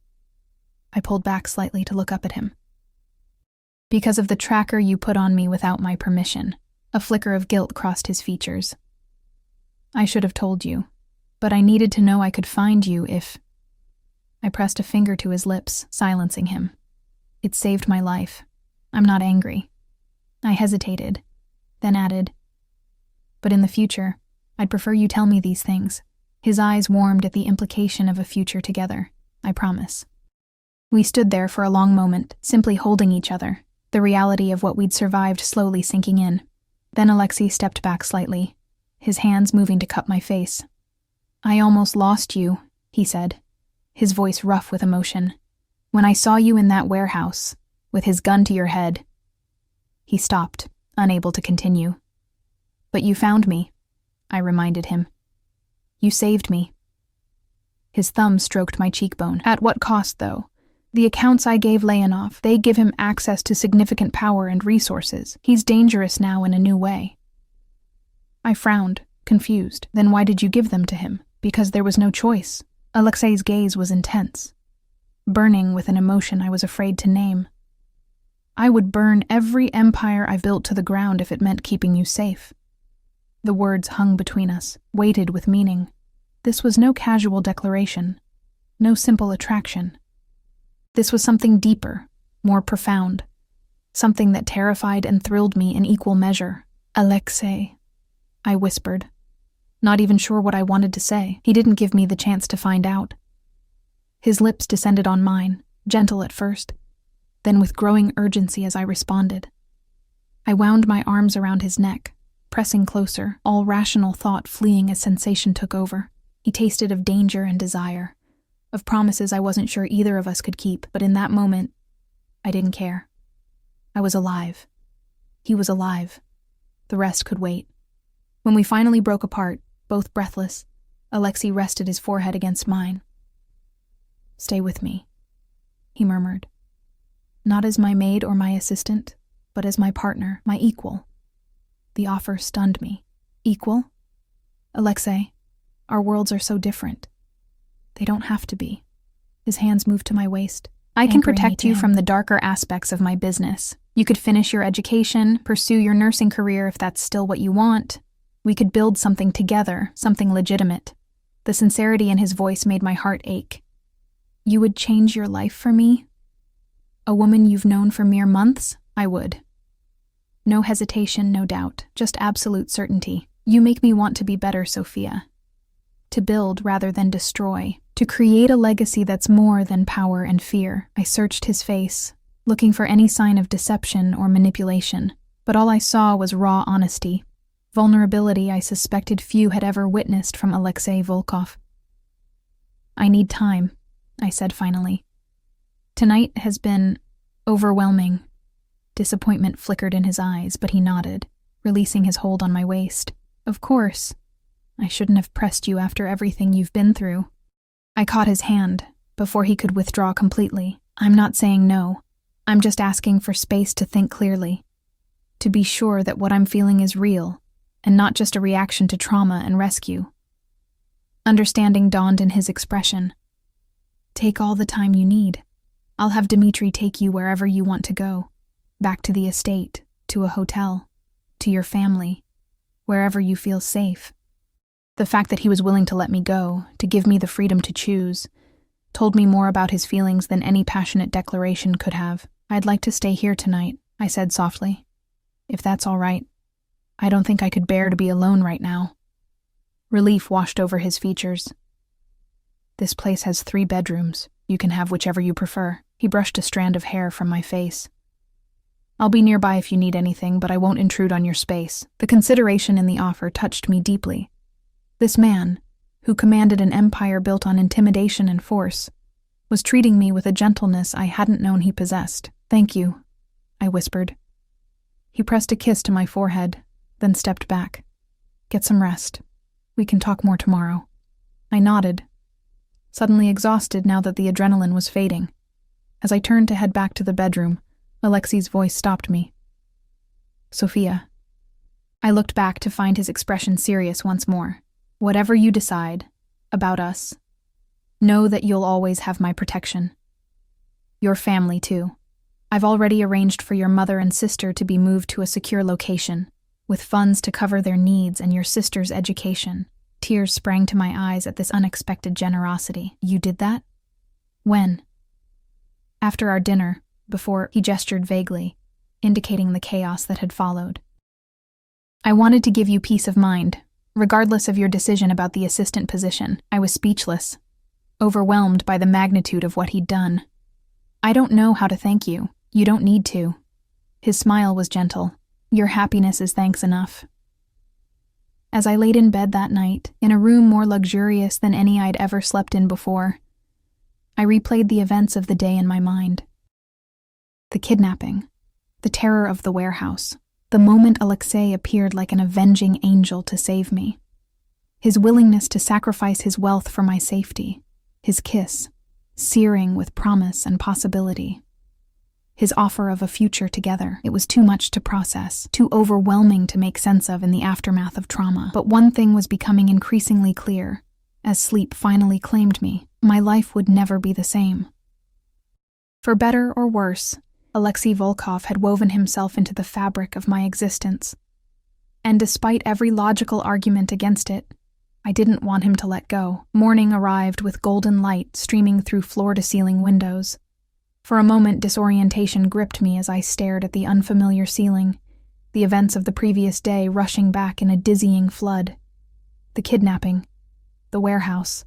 I pulled back slightly to look up at him. "Because of the tracker you put on me without my permission." A flicker of guilt crossed his features. "I should have told you, but I needed to know I could find you if—" I pressed a finger to his lips, silencing him. "It saved my life. I'm not angry. I hesitated, then added, but in the future, I'd prefer you tell me these things. His eyes warmed at the implication of a future together. I promise. We stood there for a long moment, simply holding each other, the reality of what we'd survived slowly sinking in. Then Alexei stepped back slightly, his hands moving to cup my face. I almost lost you, he said, his voice rough with emotion. When I saw you in that warehouse, with his gun to your head. He stopped, unable to continue. But you found me, I reminded him. You saved me. His thumb stroked my cheekbone. At what cost, though? The accounts I gave Leonov, they give him access to significant power and resources. He's dangerous now in a new way. I frowned, confused. Then why did you give them to him? Because there was no choice. Alexei's gaze was intense, burning with an emotion I was afraid to name. I would burn every empire I built to the ground if it meant keeping you safe. The words hung between us, weighted with meaning. This was no casual declaration, no simple attraction. This was something deeper, more profound, something that terrified and thrilled me in equal measure. Alexei, I whispered, not even sure what I wanted to say. He didn't give me the chance to find out. His lips descended on mine, gentle at first, then with growing urgency as I responded. I wound my arms around his neck, pressing closer, all rational thought fleeing as sensation took over. He tasted of danger and desire, of promises I wasn't sure either of us could keep, but in that moment, I didn't care. I was alive. He was alive. The rest could wait. When we finally broke apart, both breathless, Alexei rested his forehead against mine. Stay with me, he murmured. Not as my maid or my assistant, but as my partner, my equal. The offer stunned me. Equal? Alexei, our worlds are so different. They don't have to be. His hands moved to my waist. I can protect you from the darker aspects of my business. You could finish your education, pursue your nursing career if that's still what you want. We could build something together, something legitimate. The sincerity in his voice made my heart ache. You would change your life for me? A woman you've known for mere months? I would. No hesitation, no doubt, just absolute certainty. You make me want to be better, Sophia. To build rather than destroy. To create a legacy that's more than power and fear. I searched his face, looking for any sign of deception or manipulation, but all I saw was raw honesty. Vulnerability I suspected few had ever witnessed from Alexei Volkov. I need time, I said finally. Tonight has been overwhelming. Disappointment flickered in his eyes, but he nodded, releasing his hold on my waist. Of course. I shouldn't have pressed you after everything you've been through. I caught his hand before he could withdraw completely. I'm not saying no. I'm just asking for space to think clearly. To be sure that what I'm feeling is real, and not just a reaction to trauma and rescue. Understanding dawned in his expression. Take all the time you need. I'll have Dmitri take you wherever you want to go. Back to the estate, to a hotel, to your family, wherever you feel safe. The fact that he was willing to let me go, to give me the freedom to choose, told me more about his feelings than any passionate declaration could have. I'd like to stay here tonight, I said softly. If that's all right. I don't think I could bear to be alone right now. Relief washed over his features. This place has 3 bedrooms. You can have whichever you prefer. He brushed a strand of hair from my face. I'll be nearby if you need anything, but I won't intrude on your space. The consideration in the offer touched me deeply. This man, who commanded an empire built on intimidation and force, was treating me with a gentleness I hadn't known he possessed. Thank you, I whispered. He pressed a kiss to my forehead, then stepped back. Get some rest. We can talk more tomorrow. I nodded, suddenly exhausted now that the adrenaline was fading. As I turned to head back to the bedroom, Alexei's voice stopped me. Sophia. I looked back to find his expression serious once more. Whatever you decide about us, know that you'll always have my protection. Your family, too. I've already arranged for your mother and sister to be moved to a secure location, with funds to cover their needs and your sister's education. Tears sprang to my eyes at this unexpected generosity. You did that? When? After our dinner, before he gestured vaguely. indicating the chaos that had followed. I wanted to give you peace of mind, regardless of your decision about the assistant position. I was speechless, overwhelmed by the magnitude of what he'd done. I don't know how to thank you. You don't need to. His smile was gentle. Your happiness is thanks enough. As I laid in bed that night, in a room more luxurious than any I'd ever slept in before, I replayed the events of the day in my mind. The kidnapping, the terror of the warehouse, the moment Alexei appeared like an avenging angel to save me, his willingness to sacrifice his wealth for my safety, his kiss, searing with promise and possibility, his offer of a future together. It was too much to process, too overwhelming to make sense of in the aftermath of trauma. But one thing was becoming increasingly clear. As sleep finally claimed me, my life would never be the same. For better or worse, Alexei Volkov had woven himself into the fabric of my existence. And despite every logical argument against it, I didn't want him to let go. Morning arrived with golden light streaming through floor-to-ceiling windows. For a moment, disorientation gripped me as I stared at the unfamiliar ceiling, the events of the previous day rushing back in a dizzying flood. The kidnapping, the warehouse,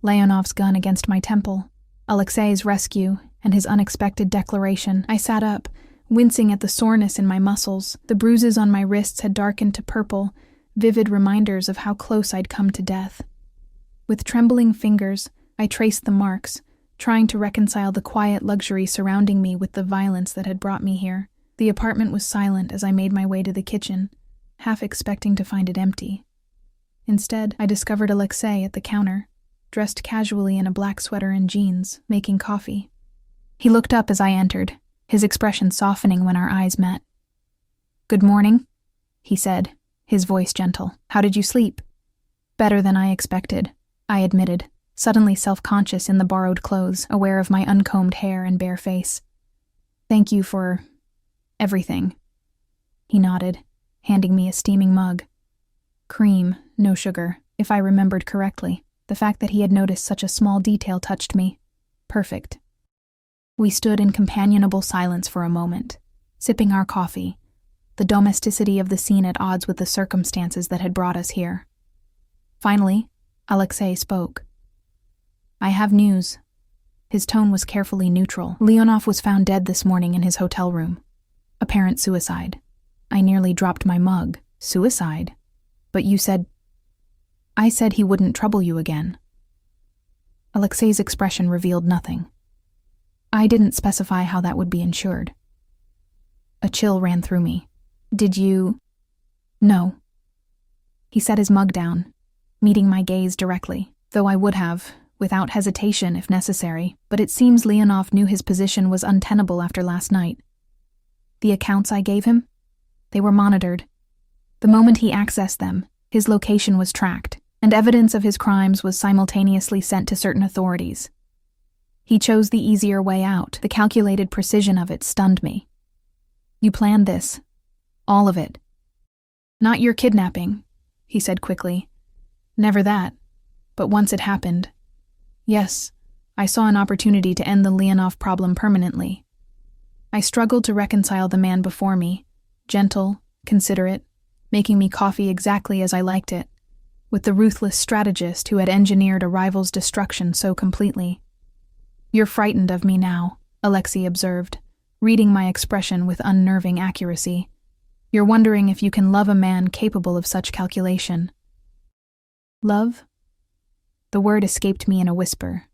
Leonov's gun against my temple, Alexei's rescue, and his unexpected declaration. I sat up, wincing at the soreness in my muscles. The bruises on my wrists had darkened to purple, vivid reminders of how close I'd come to death. With trembling fingers, I traced the marks, trying to reconcile the quiet luxury surrounding me with the violence that had brought me here. The apartment was silent as I made my way to the kitchen, half expecting to find it empty. Instead, I discovered Alexei at the counter, dressed casually in a black sweater and jeans, making coffee. He looked up as I entered, his expression softening when our eyes met. "Good morning," he said, his voice gentle. "How did you sleep?" "Better than I expected," I admitted, suddenly self-conscious in the borrowed clothes, aware of my uncombed hair and bare face. "Thank you for everything." He nodded, handing me a steaming mug. Cream, no sugar, if I remembered correctly. The fact that he had noticed such a small detail touched me. Perfect. We stood in companionable silence for a moment, sipping our coffee, the domesticity of the scene at odds with the circumstances that had brought us here. Finally, Alexei spoke. "I have news." His tone was carefully neutral. "Leonov was found dead this morning in his hotel room. Apparent suicide." I nearly dropped my mug. "Suicide? But you said—" "I said he wouldn't trouble you again." Alexei's expression revealed nothing. I didn't specify how that would be ensured. A chill ran through me. "Did you—" "No." He set his mug down, meeting my gaze directly, though I would have, without hesitation if necessary, but it seems Leonov knew his position was untenable after last night. The accounts I gave him? They were monitored. The moment he accessed them, his location was tracked, and evidence of his crimes was simultaneously sent to certain authorities. He chose the easier way out. The calculated precision of it stunned me. "You planned this. All of it." "Not your kidnapping," he said quickly. "Never that. But once it happened. Yes, I saw an opportunity to end the Leonov problem permanently. I struggled to reconcile the man before me, gentle, considerate, making me coffee exactly as I liked it, with the ruthless strategist who had engineered a rival's destruction so completely. "You're frightened of me now," Alexei observed, reading my expression with unnerving accuracy. "You're wondering if you can love a man capable of such calculation." "Love?" The word escaped me in a whisper.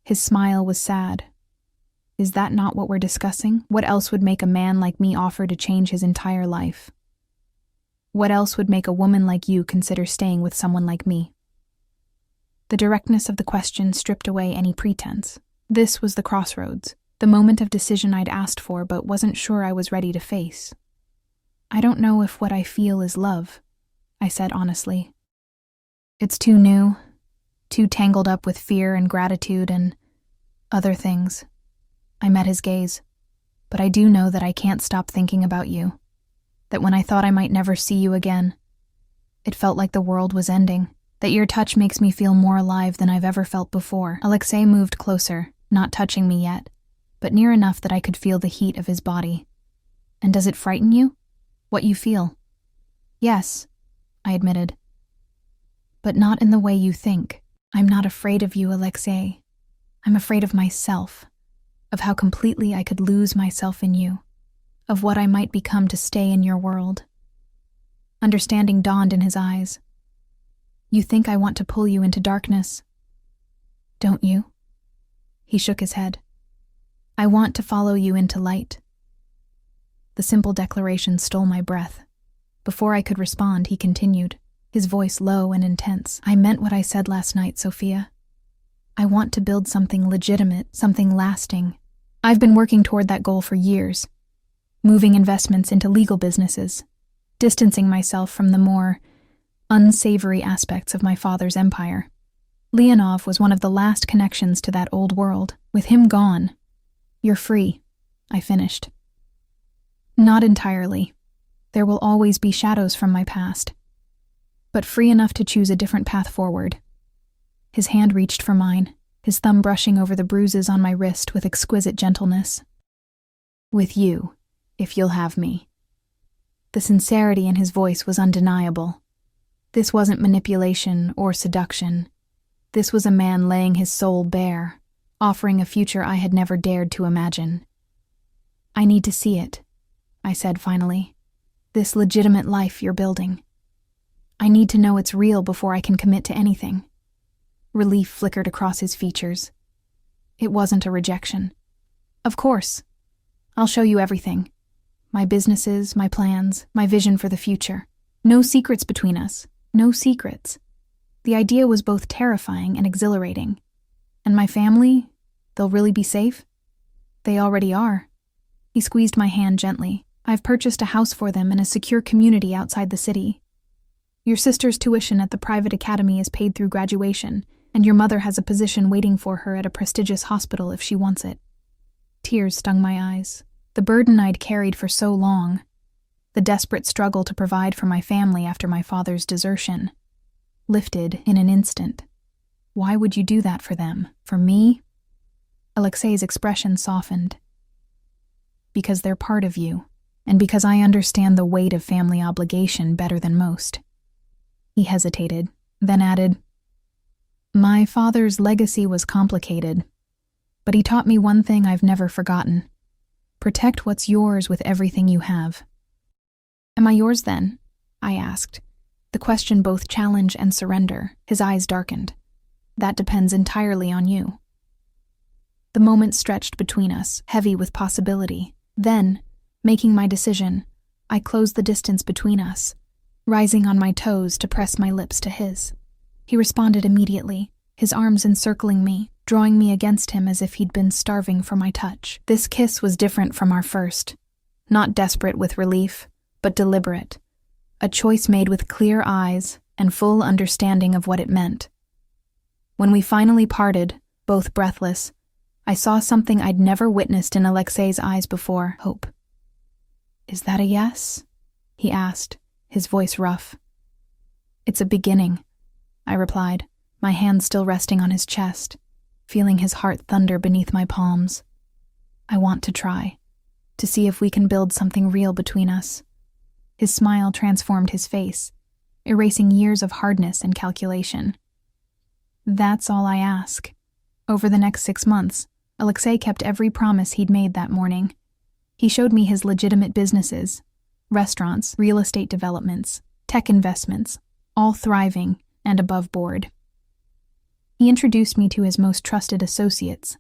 His smile was sad. "Is that not what we're discussing? What else would make a man like me offer to change his entire life? What else would make a woman like you consider staying with someone like me?" The directness of the question stripped away any pretense. This was the crossroads, the moment of decision I'd asked for but wasn't sure I was ready to face. "I don't know if what I feel is love," I said honestly. "It's too new, too tangled up with fear and gratitude and other things." I met his gaze. "But I do know that I can't stop thinking about you. That when I thought I might never see you again, it felt like the world was ending. That your touch makes me feel more alive than I've ever felt before." Alexei moved closer, not touching me yet, but near enough that I could feel the heat of his body. And does it frighten you? What you feel? Yes, I admitted. But not in the way you think. I'm not afraid of you, Alexei. I'm afraid of myself, of how completely I could lose myself in you, of what I might become to stay in your world. Understanding dawned in his eyes. You think I want to pull you into darkness? Don't you? He shook his head. I want to follow you into light. The simple declaration stole my breath. Before I could respond, he continued, his voice low and intense. I meant what I said last night, Sophia. I want to build something legitimate, something lasting. I've been working toward that goal for years, moving investments into legal businesses, distancing myself from the more unsavory aspects of my father's empire. Leonov was one of the last connections to that old world. With him gone, you're free, I finished. Not entirely. There will always be shadows from my past, but free enough to choose a different path forward. His hand reached for mine, his thumb brushing over the bruises on my wrist with exquisite gentleness. With you, if you'll have me. The sincerity in his voice was undeniable. This wasn't manipulation or seduction. This was a man laying his soul bare, offering a future I had never dared to imagine. I need to see it, I said finally. This legitimate life you're building. I need to know it's real before I can commit to anything. Relief flickered across his features. It wasn't a rejection. Of course. I'll show you everything. My businesses, my plans, my vision for the future. No secrets between us. No secrets. The idea was both terrifying and exhilarating. And my family, they'll really be safe? They already are. He squeezed my hand gently. I've purchased a house for them in a secure community outside the city. Your sister's tuition at the private academy is paid through graduation, and your mother has a position waiting for her at a prestigious hospital if she wants it. Tears stung my eyes. The burden I'd carried for so long, the desperate struggle to provide for my family after my father's desertion, lifted in an instant. Why would you do that for them? For me? Alexei's expression softened. Because they're part of you, and because I understand the weight of family obligation better than most. He hesitated, then added, My father's legacy was complicated, but he taught me one thing I've never forgotten. Protect what's yours with everything you have. Am I yours then? I asked. The question both challenge and surrender. His eyes darkened. That depends entirely on you. The moment stretched between us, heavy with possibility. Then, making my decision, I closed the distance between us, rising on my toes to press my lips to his. He responded immediately, his arms encircling me, drawing me against him as if he'd been starving for my touch. This kiss was different from our first, not desperate with relief, but deliberate, a choice made with clear eyes and full understanding of what it meant. When we finally parted, both breathless, I saw something I'd never witnessed in Alexei's eyes before: hope. Is that a yes? He asked, his voice rough. It's a beginning, I replied, my hand still resting on his chest, feeling his heart thunder beneath my palms. I want to try, to see if we can build something real between us. His smile transformed his face, erasing years of hardness and calculation. That's all I ask. Over the next 6 months, Alexei kept every promise he'd made that morning. He showed me his legitimate businesses, restaurants, real estate developments, tech investments, all thriving and above board. He introduced me to his most trusted associates,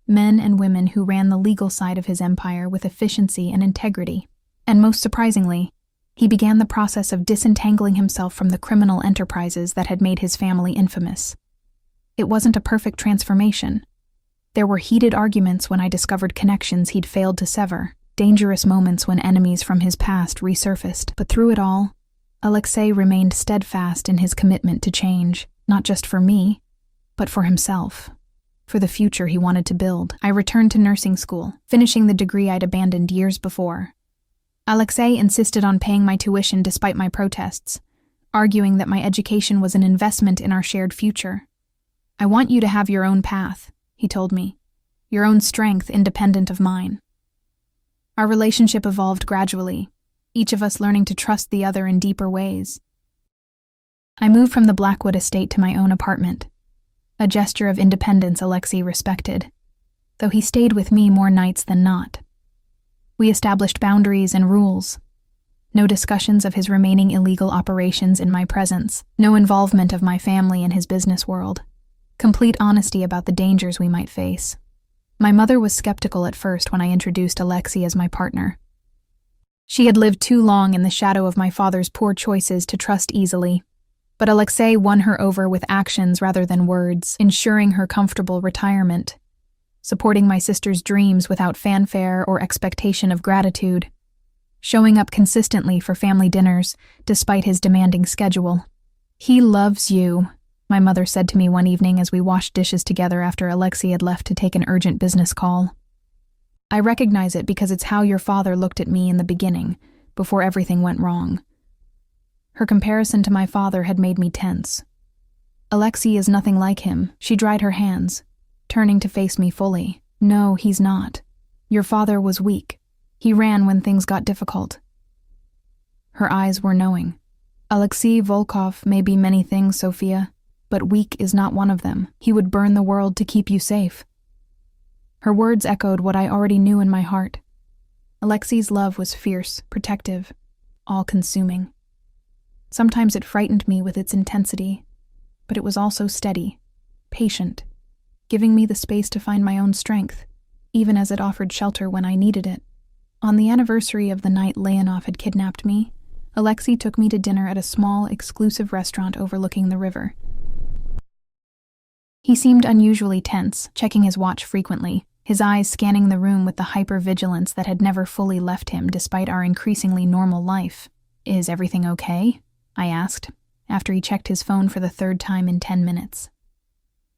men and women who ran the legal side of his empire with efficiency and integrity. And most surprisingly, he began the process of disentangling himself from the criminal enterprises that had made his family infamous. It wasn't a perfect transformation. There were heated arguments when I discovered connections he'd failed to sever, dangerous moments when enemies from his past resurfaced. But through it all, Alexei remained steadfast in his commitment to change, not just for me, but for himself, for the future he wanted to build. I returned to nursing school, finishing the degree I'd abandoned years before. Alexei insisted on paying my tuition despite my protests, arguing that my education was an investment in our shared future. I want you to have your own path, he told me, your own strength independent of mine. Our relationship evolved gradually, each of us learning to trust the other in deeper ways. I moved from the Blackwood estate to my own apartment, a gesture of independence Alexei respected, though he stayed with me more nights than not. We established boundaries and rules. No discussions of his remaining illegal operations in my presence, no involvement of my family in his business world. Complete honesty about the dangers we might face. My mother was skeptical at first when I introduced Alexei as my partner. She had lived too long in the shadow of my father's poor choices to trust easily, but Alexei won her over with actions rather than words, ensuring her comfortable retirement, supporting my sister's dreams without fanfare or expectation of gratitude, showing up consistently for family dinners despite his demanding schedule. "He loves you," my mother said to me one evening as we washed dishes together after Alexei had left to take an urgent business call. "I recognize it because it's how your father looked at me in the beginning, before everything went wrong." Her comparison to my father had made me tense. "Alexei is nothing like him." She dried her hands, turning to face me fully. "No, he's not. Your father was weak. He ran when things got difficult." Her eyes were knowing. "Alexei Volkov may be many things, Sophia, but weak is not one of them. He would burn the world to keep you safe." Her words echoed what I already knew in my heart. Alexei's love was fierce, protective, all-consuming. Sometimes it frightened me with its intensity, but it was also steady, patient, giving me the space to find my own strength, even as it offered shelter when I needed it. On the anniversary of the night Leonov had kidnapped me, Alexei took me to dinner at a small, exclusive restaurant overlooking the river. He seemed unusually tense, checking his watch frequently, his eyes scanning the room with the hyper-vigilance that had never fully left him despite our increasingly normal life. "Is everything okay?" I asked, after he checked his phone for the third time in 10 minutes.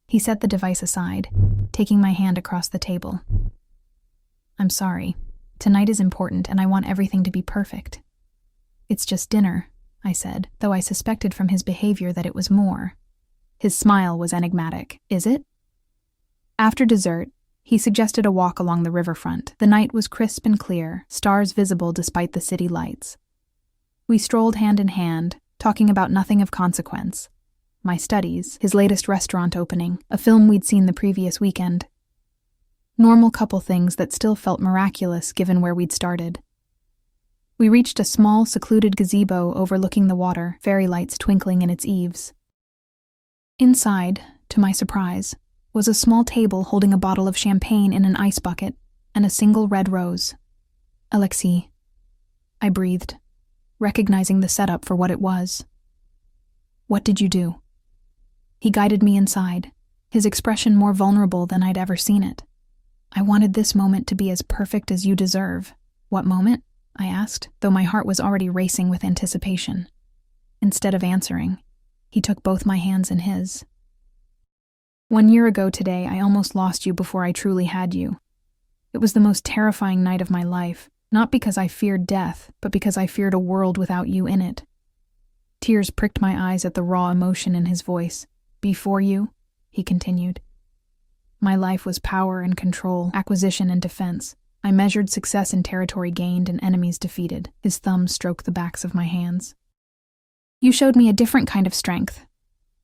He set the device aside, taking my hand across the table. "I'm sorry. Tonight is important and I want everything to be perfect." "It's just dinner," I said, though I suspected from his behavior that it was more. His smile was enigmatic. "Is it?" After dessert, he suggested a walk along the riverfront. The night was crisp and clear, stars visible despite the city lights. We strolled hand in hand, talking about nothing of consequence. My studies, his latest restaurant opening, a film we'd seen the previous weekend. Normal couple things that still felt miraculous given where we'd started. We reached a small, secluded gazebo overlooking the water, fairy lights twinkling in its eaves. Inside, to my surprise, was a small table holding a bottle of champagne in an ice bucket and a single red rose. "Alexei," I breathed, recognizing the setup for what it was. "What did you do?" He guided me inside, his expression more vulnerable than I'd ever seen it. "I wanted this moment to be as perfect as you deserve." "What moment?" I asked, though my heart was already racing with anticipation. Instead of answering, he took both my hands in his. "1 year ago today, I almost lost you before I truly had you. It was the most terrifying night of my life, not because I feared death, but because I feared a world without you in it." Tears pricked my eyes at the raw emotion in his voice. "Before you," he continued, "my life was power and control, acquisition and defense. I measured success in territory gained and enemies defeated." His thumb stroked the backs of my hands. "You showed me a different kind of strength.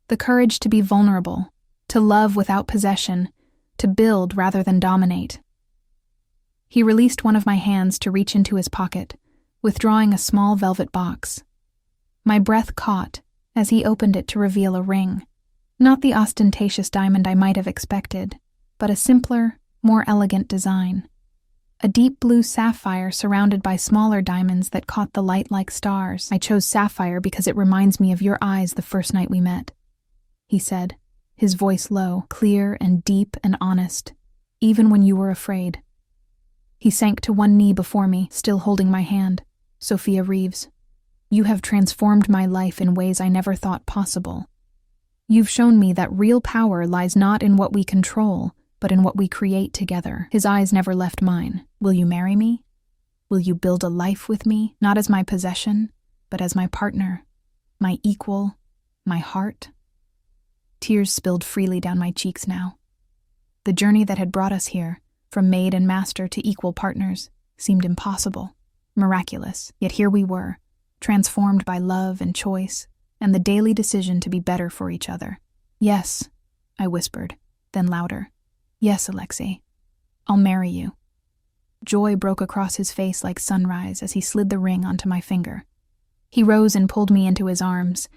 The courage to be vulnerable, to love without possession, to build rather than dominate." He released one of my hands to reach into his pocket, withdrawing a small velvet box. My breath caught as he opened it to reveal a ring. Not the ostentatious diamond I might have expected, but a simpler, more elegant design. A deep blue sapphire surrounded by smaller diamonds that caught the light like stars. "I chose sapphire because it reminds me of your eyes the first night we met," he said, his voice low, clear and deep and honest, "even when you were afraid." He sank to one knee before me, still holding my hand. "Sophia Reeves, you have transformed my life in ways I never thought possible. You've shown me that real power lies not in what we control, but in what we create together." His eyes never left mine. "Will you marry me? Will you build a life with me, not as my possession, but as my partner, my equal, my heart?" Tears spilled freely down my cheeks now. The journey that had brought us here, from maid and master to equal partners, seemed impossible, miraculous, yet here we were, transformed by love and choice, and the daily decision to be better for each other. "Yes," I whispered, then louder. "Yes, Alexei. I'll marry you." Joy broke across his face like sunrise as he slid the ring onto my finger. He rose and pulled me into his arms,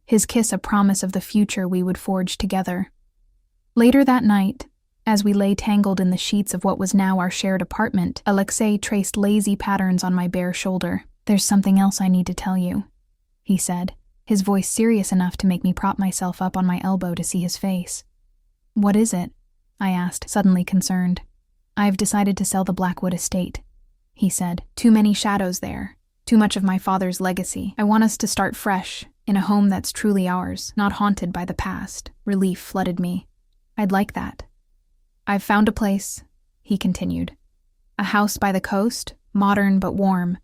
his kiss a promise of the future we would forge together. Later that night, as we lay tangled in the sheets of what was now our shared apartment, Alexei traced lazy patterns on my bare shoulder. "There's something else I need to tell you," he said, his voice serious enough to make me prop myself up on my elbow to see his face. "What is it?" I asked, suddenly concerned. "I've decided to sell the Blackwood estate," he said. "Too many shadows there. Too much of my father's legacy. I want us to start fresh, in a home that's truly ours, not haunted by the past." Relief flooded me. "I'd like that." "I've found a place," he continued. "A house by the coast, modern but warm.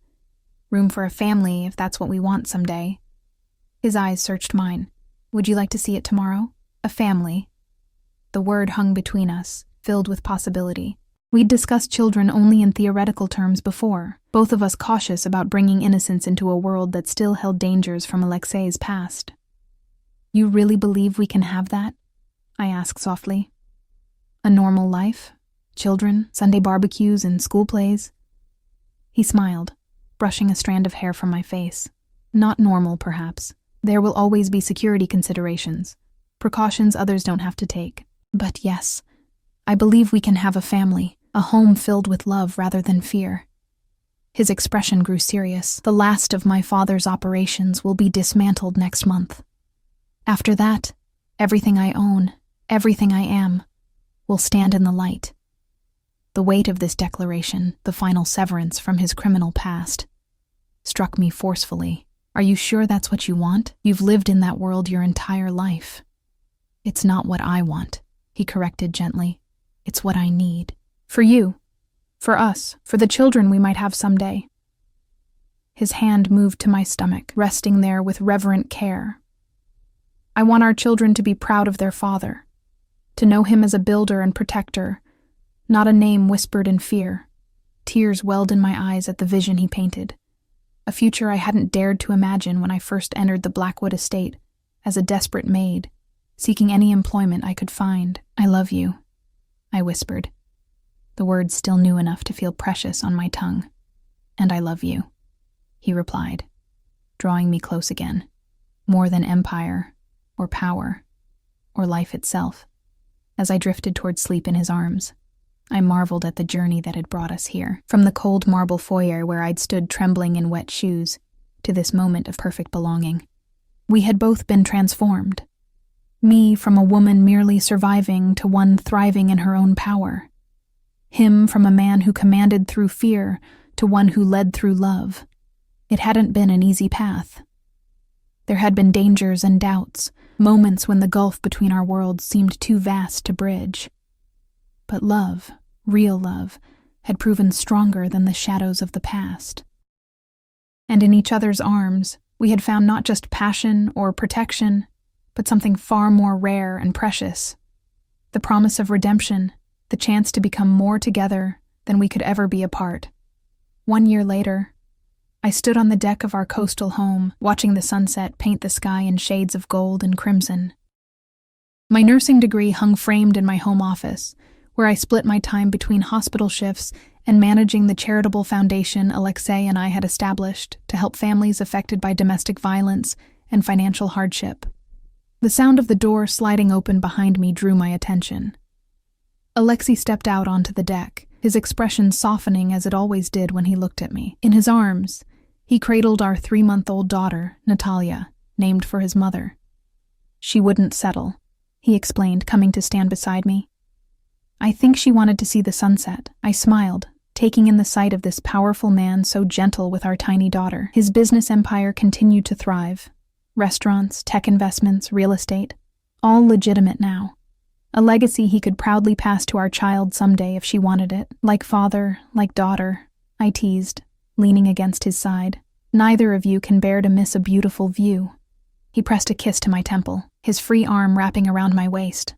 Room for a family if that's what we want someday." His eyes searched mine. "Would you like to see it tomorrow? A family?" The word hung between us, filled with possibility. We'd discussed children only in theoretical terms before, both of us cautious about bringing innocence into a world that still held dangers from Alexei's past. "You really believe we can have that?" I asked softly. "A normal life? Children, Sunday barbecues, and school plays?" He smiled, brushing a strand of hair from my face. "Not normal, perhaps. There will always be security considerations, precautions others don't have to take. But yes, I believe we can have a family, a home filled with love rather than fear." His expression grew serious. "The last of my father's operations will be dismantled next month. After that, everything I own, everything I am, will stand in the light." The weight of this declaration, the final severance from his criminal past, struck me forcefully. "Are you sure that's what you want? You've lived in that world your entire life." "It's not what I want," he corrected gently. "It's what I need. For you. For us. For the children we might have someday." His hand moved to my stomach, resting there with reverent care. "I want our children to be proud of their father, to know him as a builder and protector, not a name whispered in fear." Tears welled in my eyes at the vision he painted. A future I hadn't dared to imagine when I first entered the Blackwood estate as a desperate maid, seeking any employment I could find. "I love you," I whispered, the words still new enough to feel precious on my tongue. "And I love you," he replied, drawing me close again, more than empire, or power, or life itself. As I drifted toward sleep in his arms, I marveled at the journey that had brought us here, from the cold marble foyer where I'd stood trembling in wet shoes, to this moment of perfect belonging. We had both been transformed. Me from a woman merely surviving to one thriving in her own power. Him from a man who commanded through fear to one who led through love. It hadn't been an easy path. There had been dangers and doubts, moments when the gulf between our worlds seemed too vast to bridge. But love, real love, had proven stronger than the shadows of the past. And in each other's arms, we had found not just passion or protection, but something far more rare and precious. The promise of redemption, the chance to become more together than we could ever be apart. 1 year later, I stood on the deck of our coastal home, watching the sunset paint the sky in shades of gold and crimson. My nursing degree hung framed in my home office, where I split my time between hospital shifts and managing the charitable foundation Alexei and I had established to help families affected by domestic violence and financial hardship. The sound of the door sliding open behind me drew my attention. Alexei stepped out onto the deck, his expression softening as it always did when he looked at me. In his arms, he cradled our 3-month-old daughter, Natalia, named for his mother. "She wouldn't settle," he explained, coming to stand beside me. "I think she wanted to see the sunset." I smiled, taking in the sight of this powerful man so gentle with our tiny daughter. His business empire continued to thrive. Restaurants, tech investments, real estate, all legitimate now. A legacy he could proudly pass to our child someday if she wanted it. Like father, like daughter, I teased, leaning against his side. "Neither of you can bear to miss a beautiful view." He pressed a kiss to my temple, his free arm wrapping around my waist.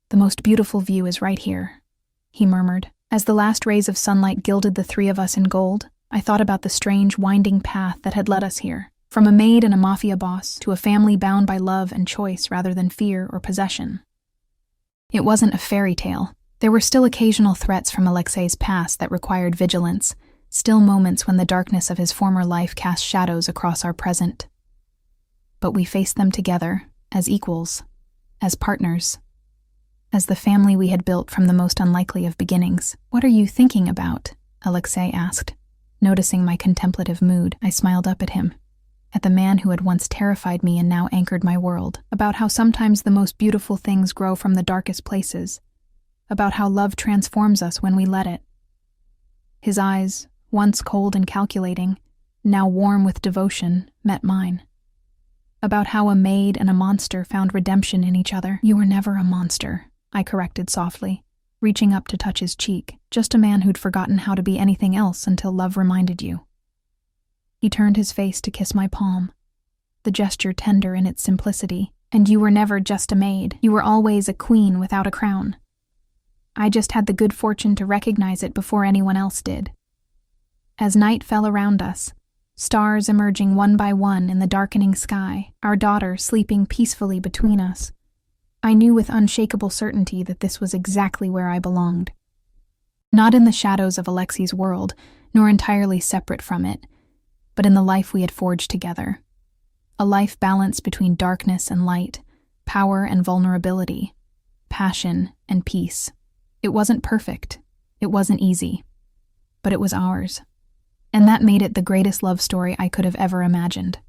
"The most beautiful view is right here," he murmured, As the last rays of sunlight gilded the three of us in gold, I thought about the strange, winding path that had led us here. From a maid and a mafia boss to a family bound by love and choice rather than fear or possession. It wasn't a fairy tale. There were still occasional threats from Alexei's past that required vigilance, still moments when the darkness of his former life cast shadows across our present. But we faced them together, as equals, as partners, as the family we had built from the most unlikely of beginnings. "What are you thinking about?" Alexei asked. Noticing my contemplative mood, I smiled up at him, at the man who had once terrified me and now anchored my world, about how sometimes the most beautiful things grow from the darkest places, about how love transforms us when we let it. His eyes, once cold and calculating, now warm with devotion, met mine. About how a maid and a monster found redemption in each other. "You were never a monster," I corrected softly, reaching up to touch his cheek, "just a man who'd forgotten how to be anything else until love reminded you." He turned his face to kiss my palm, the gesture tender in its simplicity. "And you were never just a maid. You were always a queen without a crown. I just had the good fortune to recognize it before anyone else did." As night fell around us, stars emerging one by one in the darkening sky, our daughter sleeping peacefully between us, I knew with unshakable certainty that this was exactly where I belonged. Not in the shadows of Alexei's world, nor entirely separate from it, but in the life we had forged together. A life balanced between darkness and light, power and vulnerability, passion and peace. It wasn't perfect, it wasn't easy, but it was ours. And that made it the greatest love story I could have ever imagined.